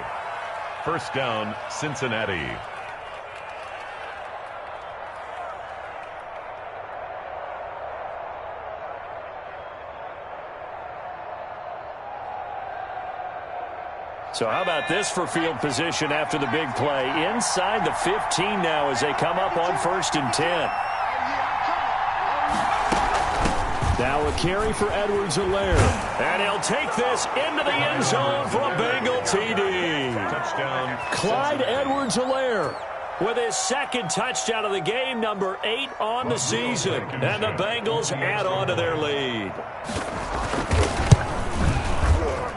1st down, Cincinnati. So how about this for field position after the big play? Inside the 15 now as they come up on 1st and 10. Now a carry for Edwards-Helaire. And he'll take this into the end zone for a Bengal TD. Touchdown. Clyde Edwards-Helaire with his 2nd touchdown of the game, number 8 on the season. And the Bengals add on to their lead.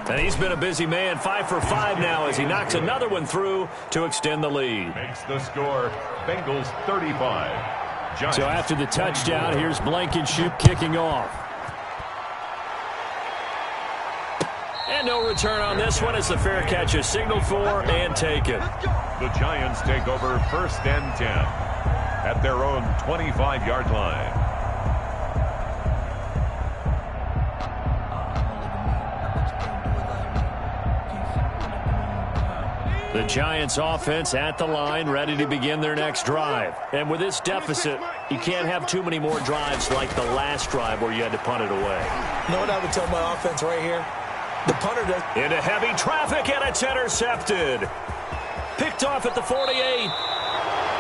And he's been a busy man, 5 for 5 now as he knocks another one through to extend the lead. Makes the score, Bengals 35. Giants. So after the touchdown, here's Blankenship kicking off. And no return on this one as the fair catch is signaled for and taken. The Giants take over 1st and 10 at their own 25-yard line. The Giants offense at the line, ready to begin their next drive. And with this deficit, you can't have too many more drives like the last drive where you had to punt it away. You know what I would tell my offense right here? The punter does. Into heavy traffic, and it's intercepted. Picked off at the 48.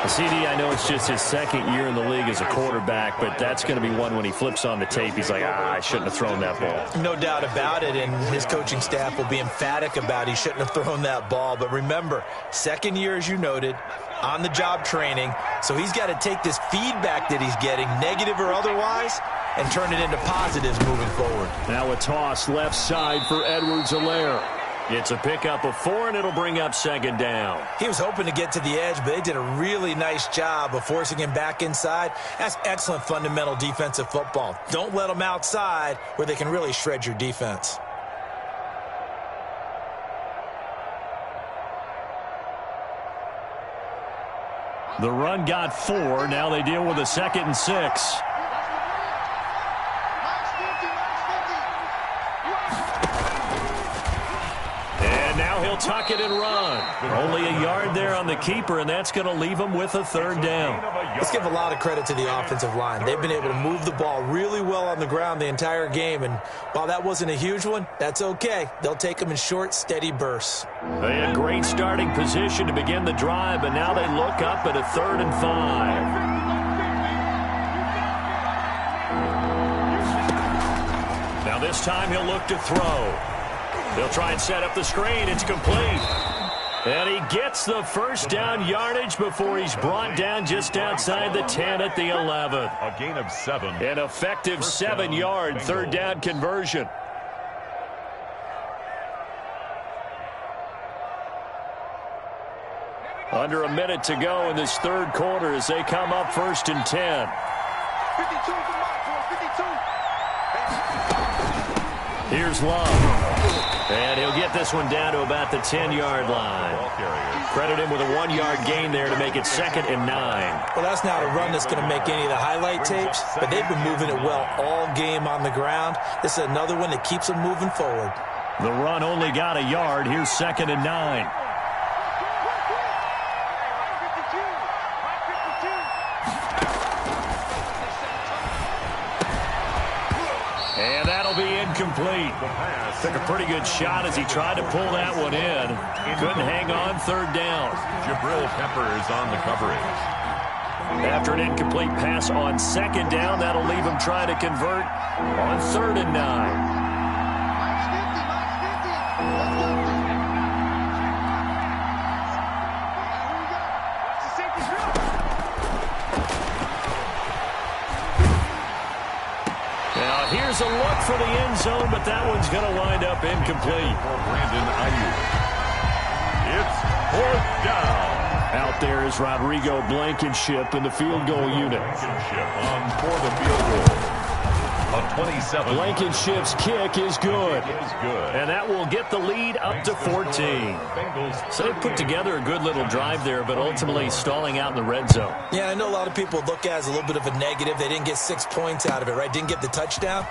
CD, I know it's just his 2nd year in the league as a quarterback, but that's going to be one when he flips on the tape. He's like, I shouldn't have thrown that ball. No doubt about it, and his coaching staff will be emphatic about he shouldn't have thrown that ball. But remember, 2nd year, as you noted, on-the-job training, so he's got to take this feedback that he's getting, negative or otherwise, and turn it into positives moving forward. Now a toss left side for Edwards-Helaire. It's a pickup of 4, and it'll bring up second down. He was hoping to get to the edge, but they did a really nice job of forcing him back inside. That's excellent fundamental defensive football. Don't let them outside where they can really shred your defense. The run got 4. Now they deal with a 2nd and 6. And now he'll tuck it and run. Only a yard there on the keeper, and that's going to leave him with a 3rd down. Let's give a lot of credit to the offensive line. They've been able to move the ball really well on the ground the entire game, and while that wasn't a huge one, that's okay. They'll take them in short, steady bursts. They had great starting position to begin the drive, but now they look up at a 3rd and 5. Now this time he'll look to throw. They'll try and set up the screen. It's complete. And he gets the 1st down yardage before he's brought down just outside the 10 at the 11. A gain of 7. An effective 7-yard 3rd down conversion. Under a minute to go in this 3rd quarter as they come up 1st and 10. 52 to Mark, 52. Here's Love. And he'll get this one down to about the 10-yard line. Credit him with a 1-yard gain there to make it 2nd and 9. Well, that's not a run that's going to make any of the highlight tapes, but they've been moving it well all game on the ground. This is another one that keeps them moving forward. The run only got a yard. Here's 2nd and 9. And that'll be incomplete. Took a pretty good shot as he tried to pull that one in. Couldn't hang on 3rd down. Jabril Pepper is on the coverage. After an incomplete pass on 2nd down, that'll leave him trying to convert on 3rd and 9. Here's a look for the end zone, but that one's going to wind up incomplete. For Brandon Ayuk. It's 4th down. Out there is Rodrigo Blankenship in the field goal unit. Blankenship on for the field goal. A 27. Blankenship's kick is good. And that will get the lead up to 14. So they put together a good little drive there, but ultimately stalling out in the red zone. Yeah, I know a lot of people look at it as a little bit of a negative. They didn't get 6 points out of it, right? Didn't get the touchdown.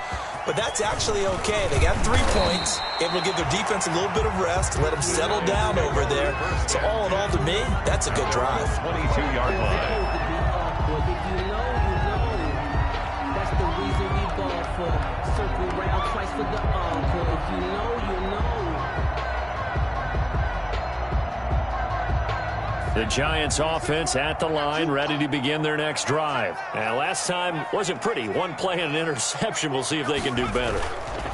But that's actually okay. They got 3 points, able to give their defense a little bit of rest, let them settle down over there. So all in all, to me, that's a good drive. 22-yard line. Circle round twice for the encore. If you know, you know. The Giants offense at the line, ready to begin their next drive. And last time wasn't pretty. 1 play and an interception. We'll see if they can do better.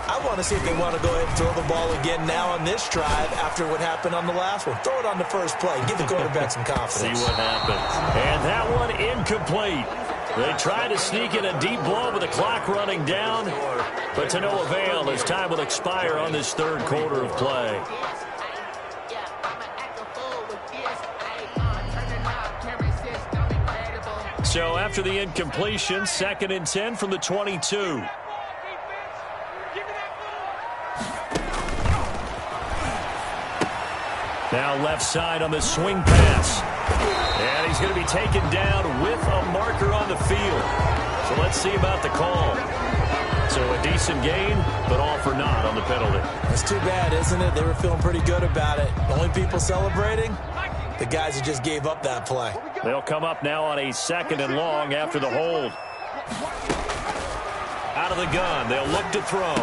I want to see if they want to go ahead and throw the ball again now on this drive after what happened on the last one. Throw it on the first play. Give the quarterback some confidence. See what happens. And that one incomplete. They try to sneak in a deep ball with the clock running down, but to no avail as time will expire on this 3rd quarter of play. So after the incompletion, 2nd and 10 from the 22. Now left side on the swing pass. And he's going to be taken down with a marker on the field. So let's see about the call. So a decent gain, but all for naught on the penalty. That's too bad, isn't it? They were feeling pretty good about it. The only people celebrating, the guys who just gave up that play. They'll come up now on a 2nd and long after the hold. Out of the gun, they'll look to throw.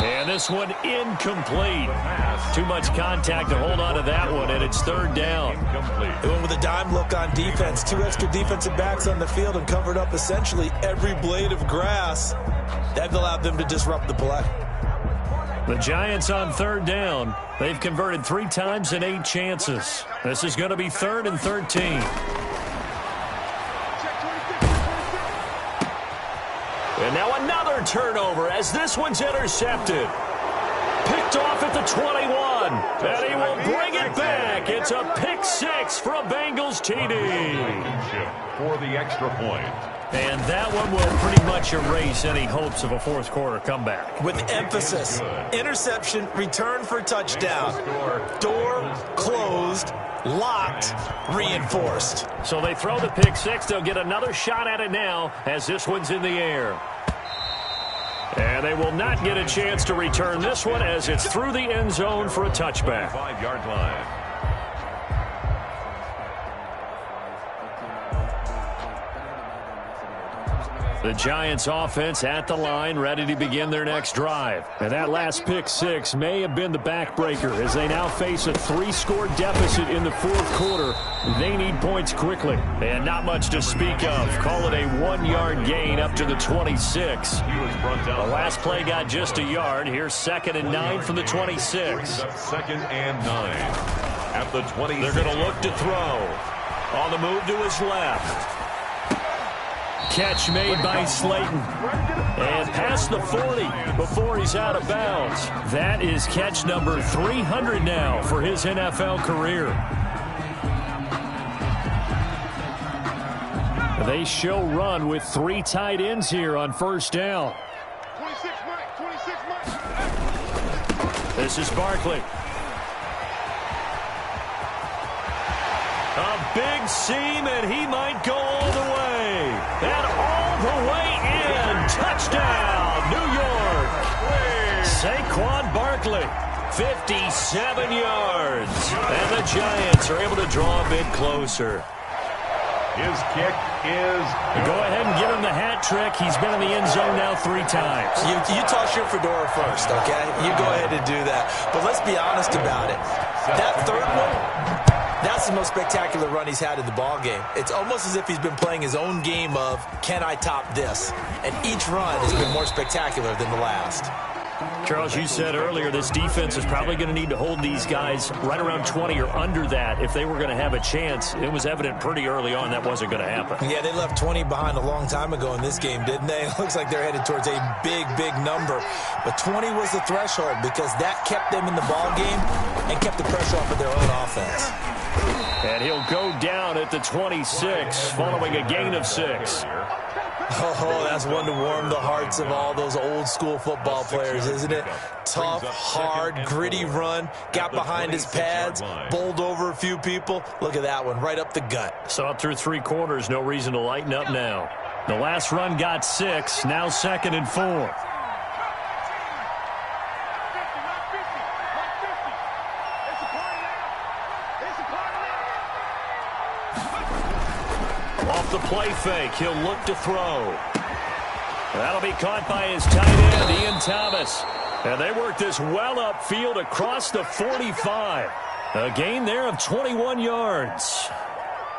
And this one incomplete. Too much contact to hold on to that one, and it's 3rd down. They went with a dime look on defense. 2 extra defensive backs on the field and covered up essentially every blade of grass. That allowed them to disrupt the play. The Giants on 3rd down. They've converted 3 times in 8 chances. This is going to be 3rd and 13. And now another turnover as this one's intercepted. Picked picked off at the 21. And he will bring it back. It's a pick six for a Bengals TD. For the extra point. And that one will pretty much erase any hopes of a fourth quarter comeback. With emphasis, interception, return for touchdown. Door closed, locked, reinforced. So they throw the pick six. They'll get another shot at it now as this one's in the air. And they will not get a chance to return this one as it's through the end zone for a touchback. 5-yard line. The Giants offense at the line, ready to begin their next drive. And that last pick six may have been the backbreaker as they now face a 3-score deficit in the fourth quarter. They need points quickly. And not much to speak of. Call it a 1-yard gain up to the 26. The last play got just a yard. Here's 2nd and 9 from the 26. 2nd and 9 at the 20. They're going to look to throw. On the move to his left. Catch made by Slayton. And past the 40 before he's out of bounds. That is catch number 300 now for his NFL career. They show run with 3 tight ends here on first down. 26 Mike. This is Barkley. A big seam, and he might go all the way. And all the way in. Touchdown, New York. Saquon Barkley, 57 yards. And the Giants are able to draw a bit closer. His kick is Go ahead and give him the hat trick. He's been in the end zone now 3 times. You toss your fedora first, okay? You go ahead and do that. But let's be honest about it. That third one, that's the most spectacular run he's had in the ballgame. It's almost as if he's been playing his own game of, can I top this? And each run has been more spectacular than the last. Charles, you said earlier this defense is probably going to need to hold these guys right around 20 or under that if they were going to have a chance. It was evident pretty early on that wasn't going to happen. Yeah, they left 20 behind a long time ago in this game, didn't they? It looks like they're headed towards a big, big number. But 20 was the threshold because that kept them in the ballgame and kept the pressure off of their own offense. And he'll go down at the 26 following a gain of 6. Oh, that's one to warm the hearts of all those old school football players, isn't it? Tough, hard, gritty run, got behind his pads, bowled over a few people. Look at that one, right up the gut. So up through 3 quarters, no reason to lighten up now. The last run got 6, now 2nd and 4. Off the play fake, he'll look to throw. That'll be caught by his tight end, Ian Thomas. And they work this well upfield across the 45. A gain there of 21 yards.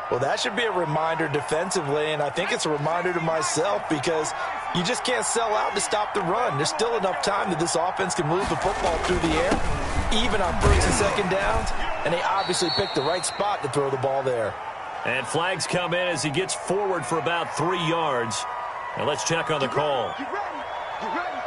Well, that should be a reminder defensively, and I think it's a reminder to myself because you just can't sell out to stop the run. There's still enough time that this offense can move the football through the air, even on 1st and 2nd downs, and they obviously picked the right spot to throw the ball there. And flags come in as he gets forward for about 3 yards. Now let's check on the call. Get ready. Get ready.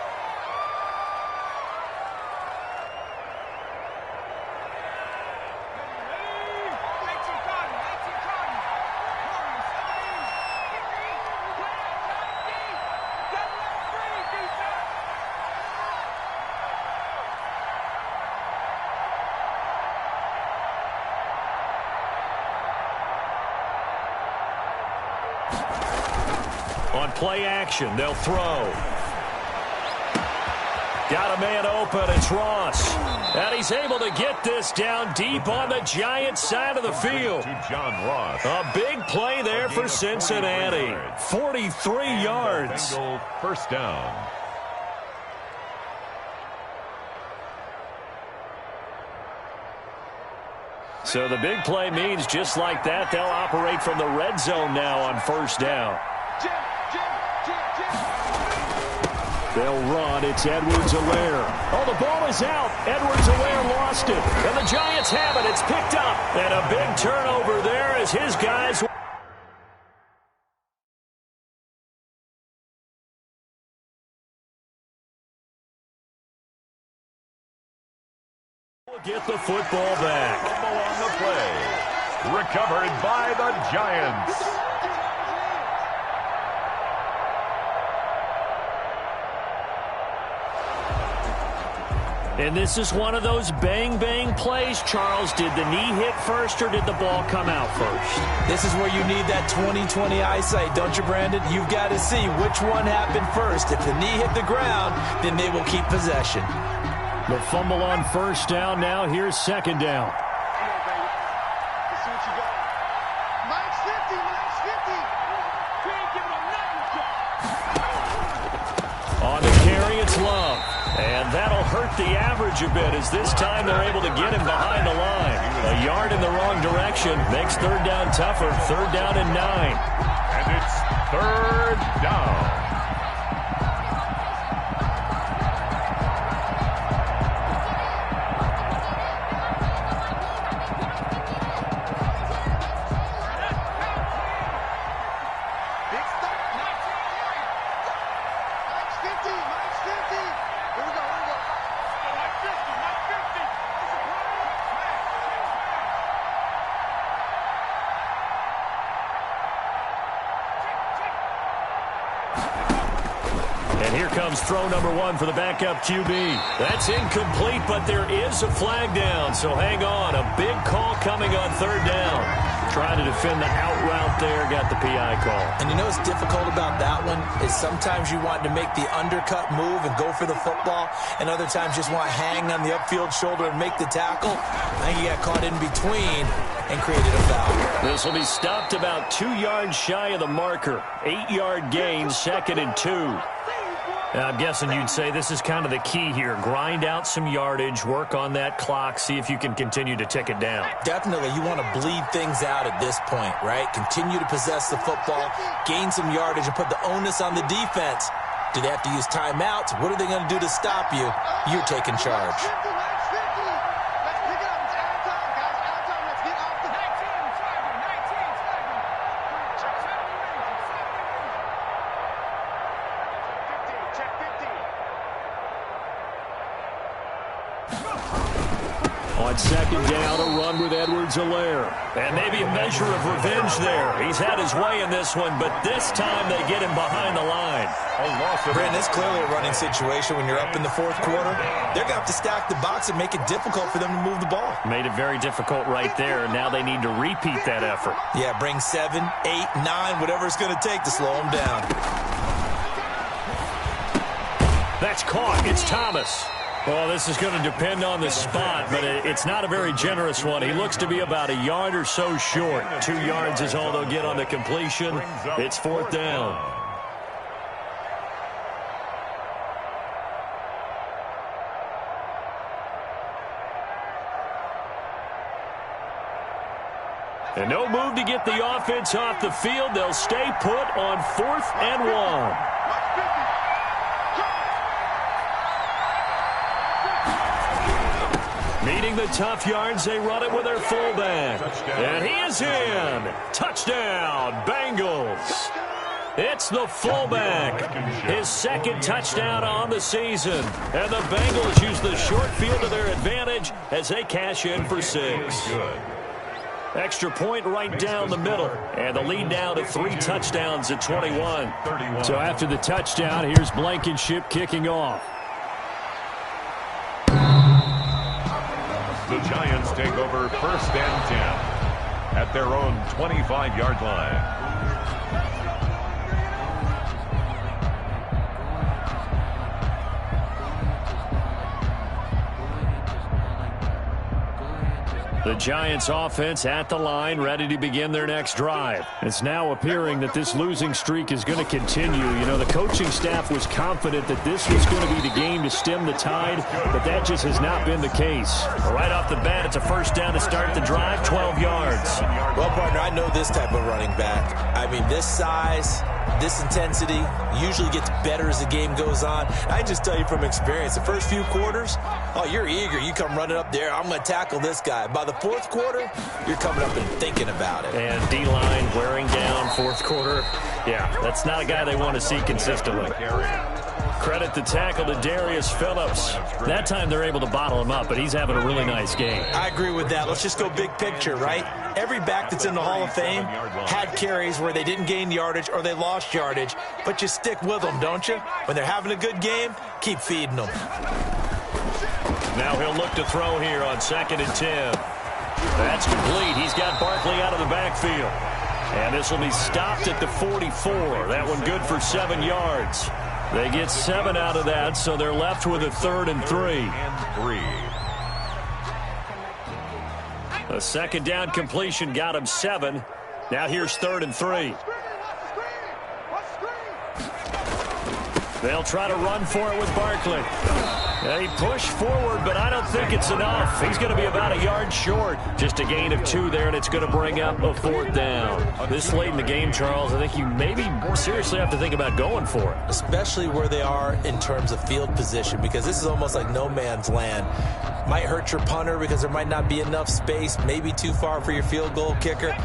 On play action, they'll throw. Got a man open, it's Ross. And he's able to get this down deep on the Giants side of the field. to John Ross. A big play there for Cincinnati. 43 yards. Bengal first down. So the big play means just like that, they'll operate from the red zone now on first down. They'll run. It's Edwards-Helaire. Oh, the ball is out. Edwards-Helaire lost it. And the Giants have it. It's picked up. And a big turnover there as his guys Get the football back. Fumble on the play. Recovered by the Giants. And this is one of those bang-bang plays, Charles. Did the knee hit first or did the ball come out first? This is where you need that 20/20 eyesight, don't you, Brandon? You've got to see which one happened first. If the knee hit the ground, then they will keep possession. The fumble on first down. Now here's second down. Come on, baby. Let's see what you got. Mike's 50, Mike's 50. We ain't giving him nothing. On the carry, it's Love. And that'll hurt the average a bit as this time they're able to get him behind the line. A yard in the wrong direction makes third down tougher. Third down and 9. And it's third down. Big stop. Mike's 50, Mike's 50. Here we go, here we go. Mike 50, Mike 50. And here comes throw number 1 for the backup QB. That's incomplete, but there is a flag down, so hang on. A big call coming on third down. Trying to defend the out route there, got the PI call. And you know what's difficult about that one is sometimes you want to make the undercut move and go for the football, and other times just want to hang on the upfield shoulder and make the tackle. I think you got caught in between and created a foul. This will be stopped about 2 yards shy of the marker. 8-yard gain, second and 2. I'm guessing you'd say this is kind of the key here. Grind out some yardage, work on that clock, see if you can continue to tick it down. Definitely, you want to bleed things out at this point, right? Continue to possess the football, gain some yardage, and put the onus on the defense. Do they have to use timeouts? What are they going to do to stop you? You're taking charge. Mike's 50, Mike's 50. Let's pick it up. It's out of time, guys. Out of time. Let's get off the 19, flagging, 19, flagging. Check 50, check 50. On second down, a run with Edwards-Helaire. And maybe a measure of revenge there. He's had his way in this one, but this time they get him behind the line. Brandon, it's clearly a running situation when you're up in the fourth quarter. They're going to have to stack the box and make it difficult for them to move the ball. Made it very difficult right there. Now they need to repeat that effort. Yeah, bring 7, 8, 9, whatever it's going to take to slow them down. That's caught. It's Thomas. Well, this is going to depend on the spot, but it's not a very generous one. He looks to be about a yard or so short. 2 yards is all they'll get on the completion. It's fourth down. And no move to get the offense off the field. They'll stay put on 4th and 1. Meeting the tough yards, they run it with their fullback. And he is in. Touchdown, Bengals. It's the fullback. His second touchdown on the season. And the Bengals use the short field to their advantage as they cash in for 6. Extra point right down the middle. And the lead now to 3 touchdowns at 21. So after the touchdown, here's Blankenship kicking off. The Giants take over 1st and 10 at their own 25-yard line. The Giants offense at the line, ready to begin their next drive. It's now appearing that this losing streak is going to continue. You know, the coaching staff was confident that this was going to be the game to stem the tide, but that just has not been the case. Right off the bat, it's a first down to start the drive, 12 yards. Well, partner, I know this type of running back. I mean, this size, this intensity usually gets better as the game goes on. I just tell you from experience, the first few quarters, oh, you're eager. You come running up there, I'm going to tackle this guy. By the fourth quarter, you're coming up and thinking about it. And D-line wearing down fourth quarter. Yeah, that's not a guy they want to see consistently. Credit the tackle to Darius Phillips. That time they're able to bottle him up, but he's having a really nice game. I agree with that. Let's just go big picture, right? Every back that's in the Hall of Fame had carries where they didn't gain yardage or they lost yardage, but you stick with them, don't you? When they're having a good game, keep feeding them. Now he'll look to throw here on 2nd and 10. That's complete. He's got Barkley out of the backfield. And this will be stopped at the 44. That one good for 7 yards. They get 7 out of that, so they're left with a 3rd and 3. A second down completion got him 7. Now here's 3rd and 3. They'll try to run for it with Barkley. They push forward, but I don't think it's enough. He's going to be about a yard short. Just a gain of 2 there, and it's going to bring up a 4th down. This late in the game, Charles, I think you maybe seriously have to think about going for it. Especially where they are in terms of field position, because this is almost like no man's land. Might hurt your punter because there might not be enough space, maybe too far for your field goal kicker.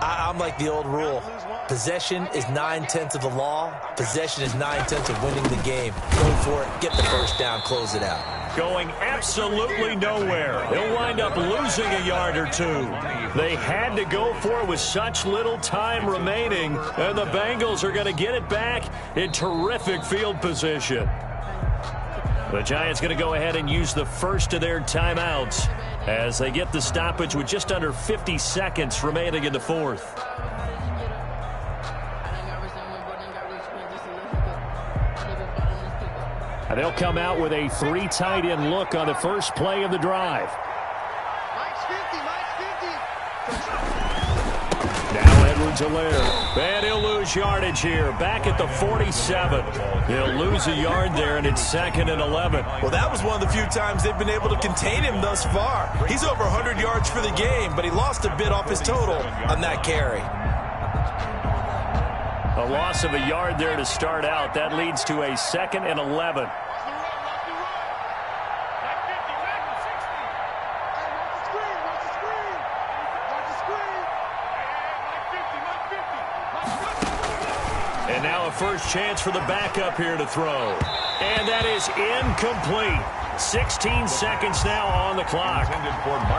I'm like the old rule. Possession is 9/10 of the law. Possession is 9/10 of winning the game. Go for it. Get the first down. Close it out. Going absolutely nowhere. They'll wind up losing a yard or 2. They had to go for it with such little time remaining, and the Bengals are going to get it back in terrific field position. The Giants going to go ahead and use the first of their timeouts as they get the stoppage with just under 50 seconds remaining in the 4th. And they'll come out with a 3 tight end look on the first play of the drive. Mike's 50, Mike's 50. Now Edwards-Helaire. And he'll lose yardage here. Back at the 47. He'll lose a yard there, and it's 2nd and 11. Well, that was one of the few times they've been able to contain him thus far. He's over 100 yards for the game, but he lost a bit off his total on that carry. A loss of a yard there to start out. That leads to a 2nd and 11. And now a first chance for the backup here to throw. And that is incomplete. 16 seconds now on the clock. I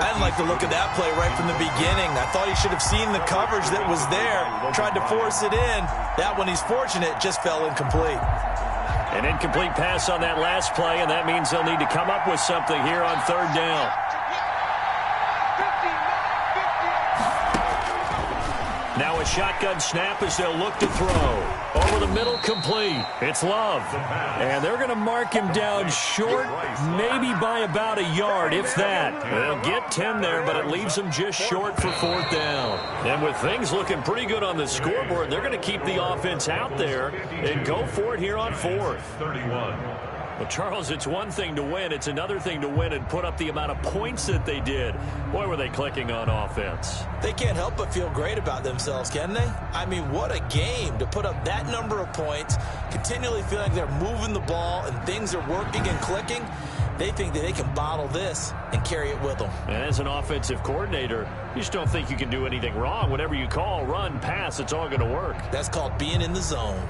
didn't like the look of that play right from the beginning. I thought he should have seen the coverage that was there, tried to force it in. That one, he's fortunate, just fell incomplete. An incomplete pass on that last play, and that means they'll need to come up with something here on 3rd down. Now a shotgun snap as they'll look to throw. Over the middle, complete. It's Love. And they're going to mark him down short, maybe by about a yard, if that. They'll get 10 there, but it leaves them just short for 4th down. And with things looking pretty good on the scoreboard, they're going to keep the offense out there and go for it here on 4th. 31. Well, Charles, it's one thing to win. It's another thing to win and put up the amount of points that they did. Boy, were they clicking on offense. They can't help but feel great about themselves, can they? I mean, what a game to put up that number of points, continually feeling like they're moving the ball and things are working and clicking. They think that they can bottle this and carry it with them. And as an offensive coordinator, you just don't think you can do anything wrong. Whatever you call, run, pass, it's all going to work. That's called being in the zone.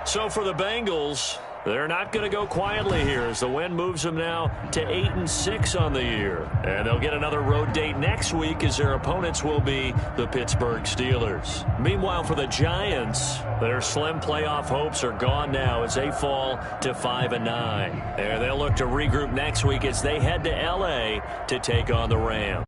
So for the Bengals, they're not going to go quietly here as the win moves them now to 8-6 on the year. And they'll get another road date next week as their opponents will be the Pittsburgh Steelers. Meanwhile, for the Giants, their slim playoff hopes are gone now as they fall to 5-9. And they'll look to regroup next week as they head to L.A. to take on the Rams.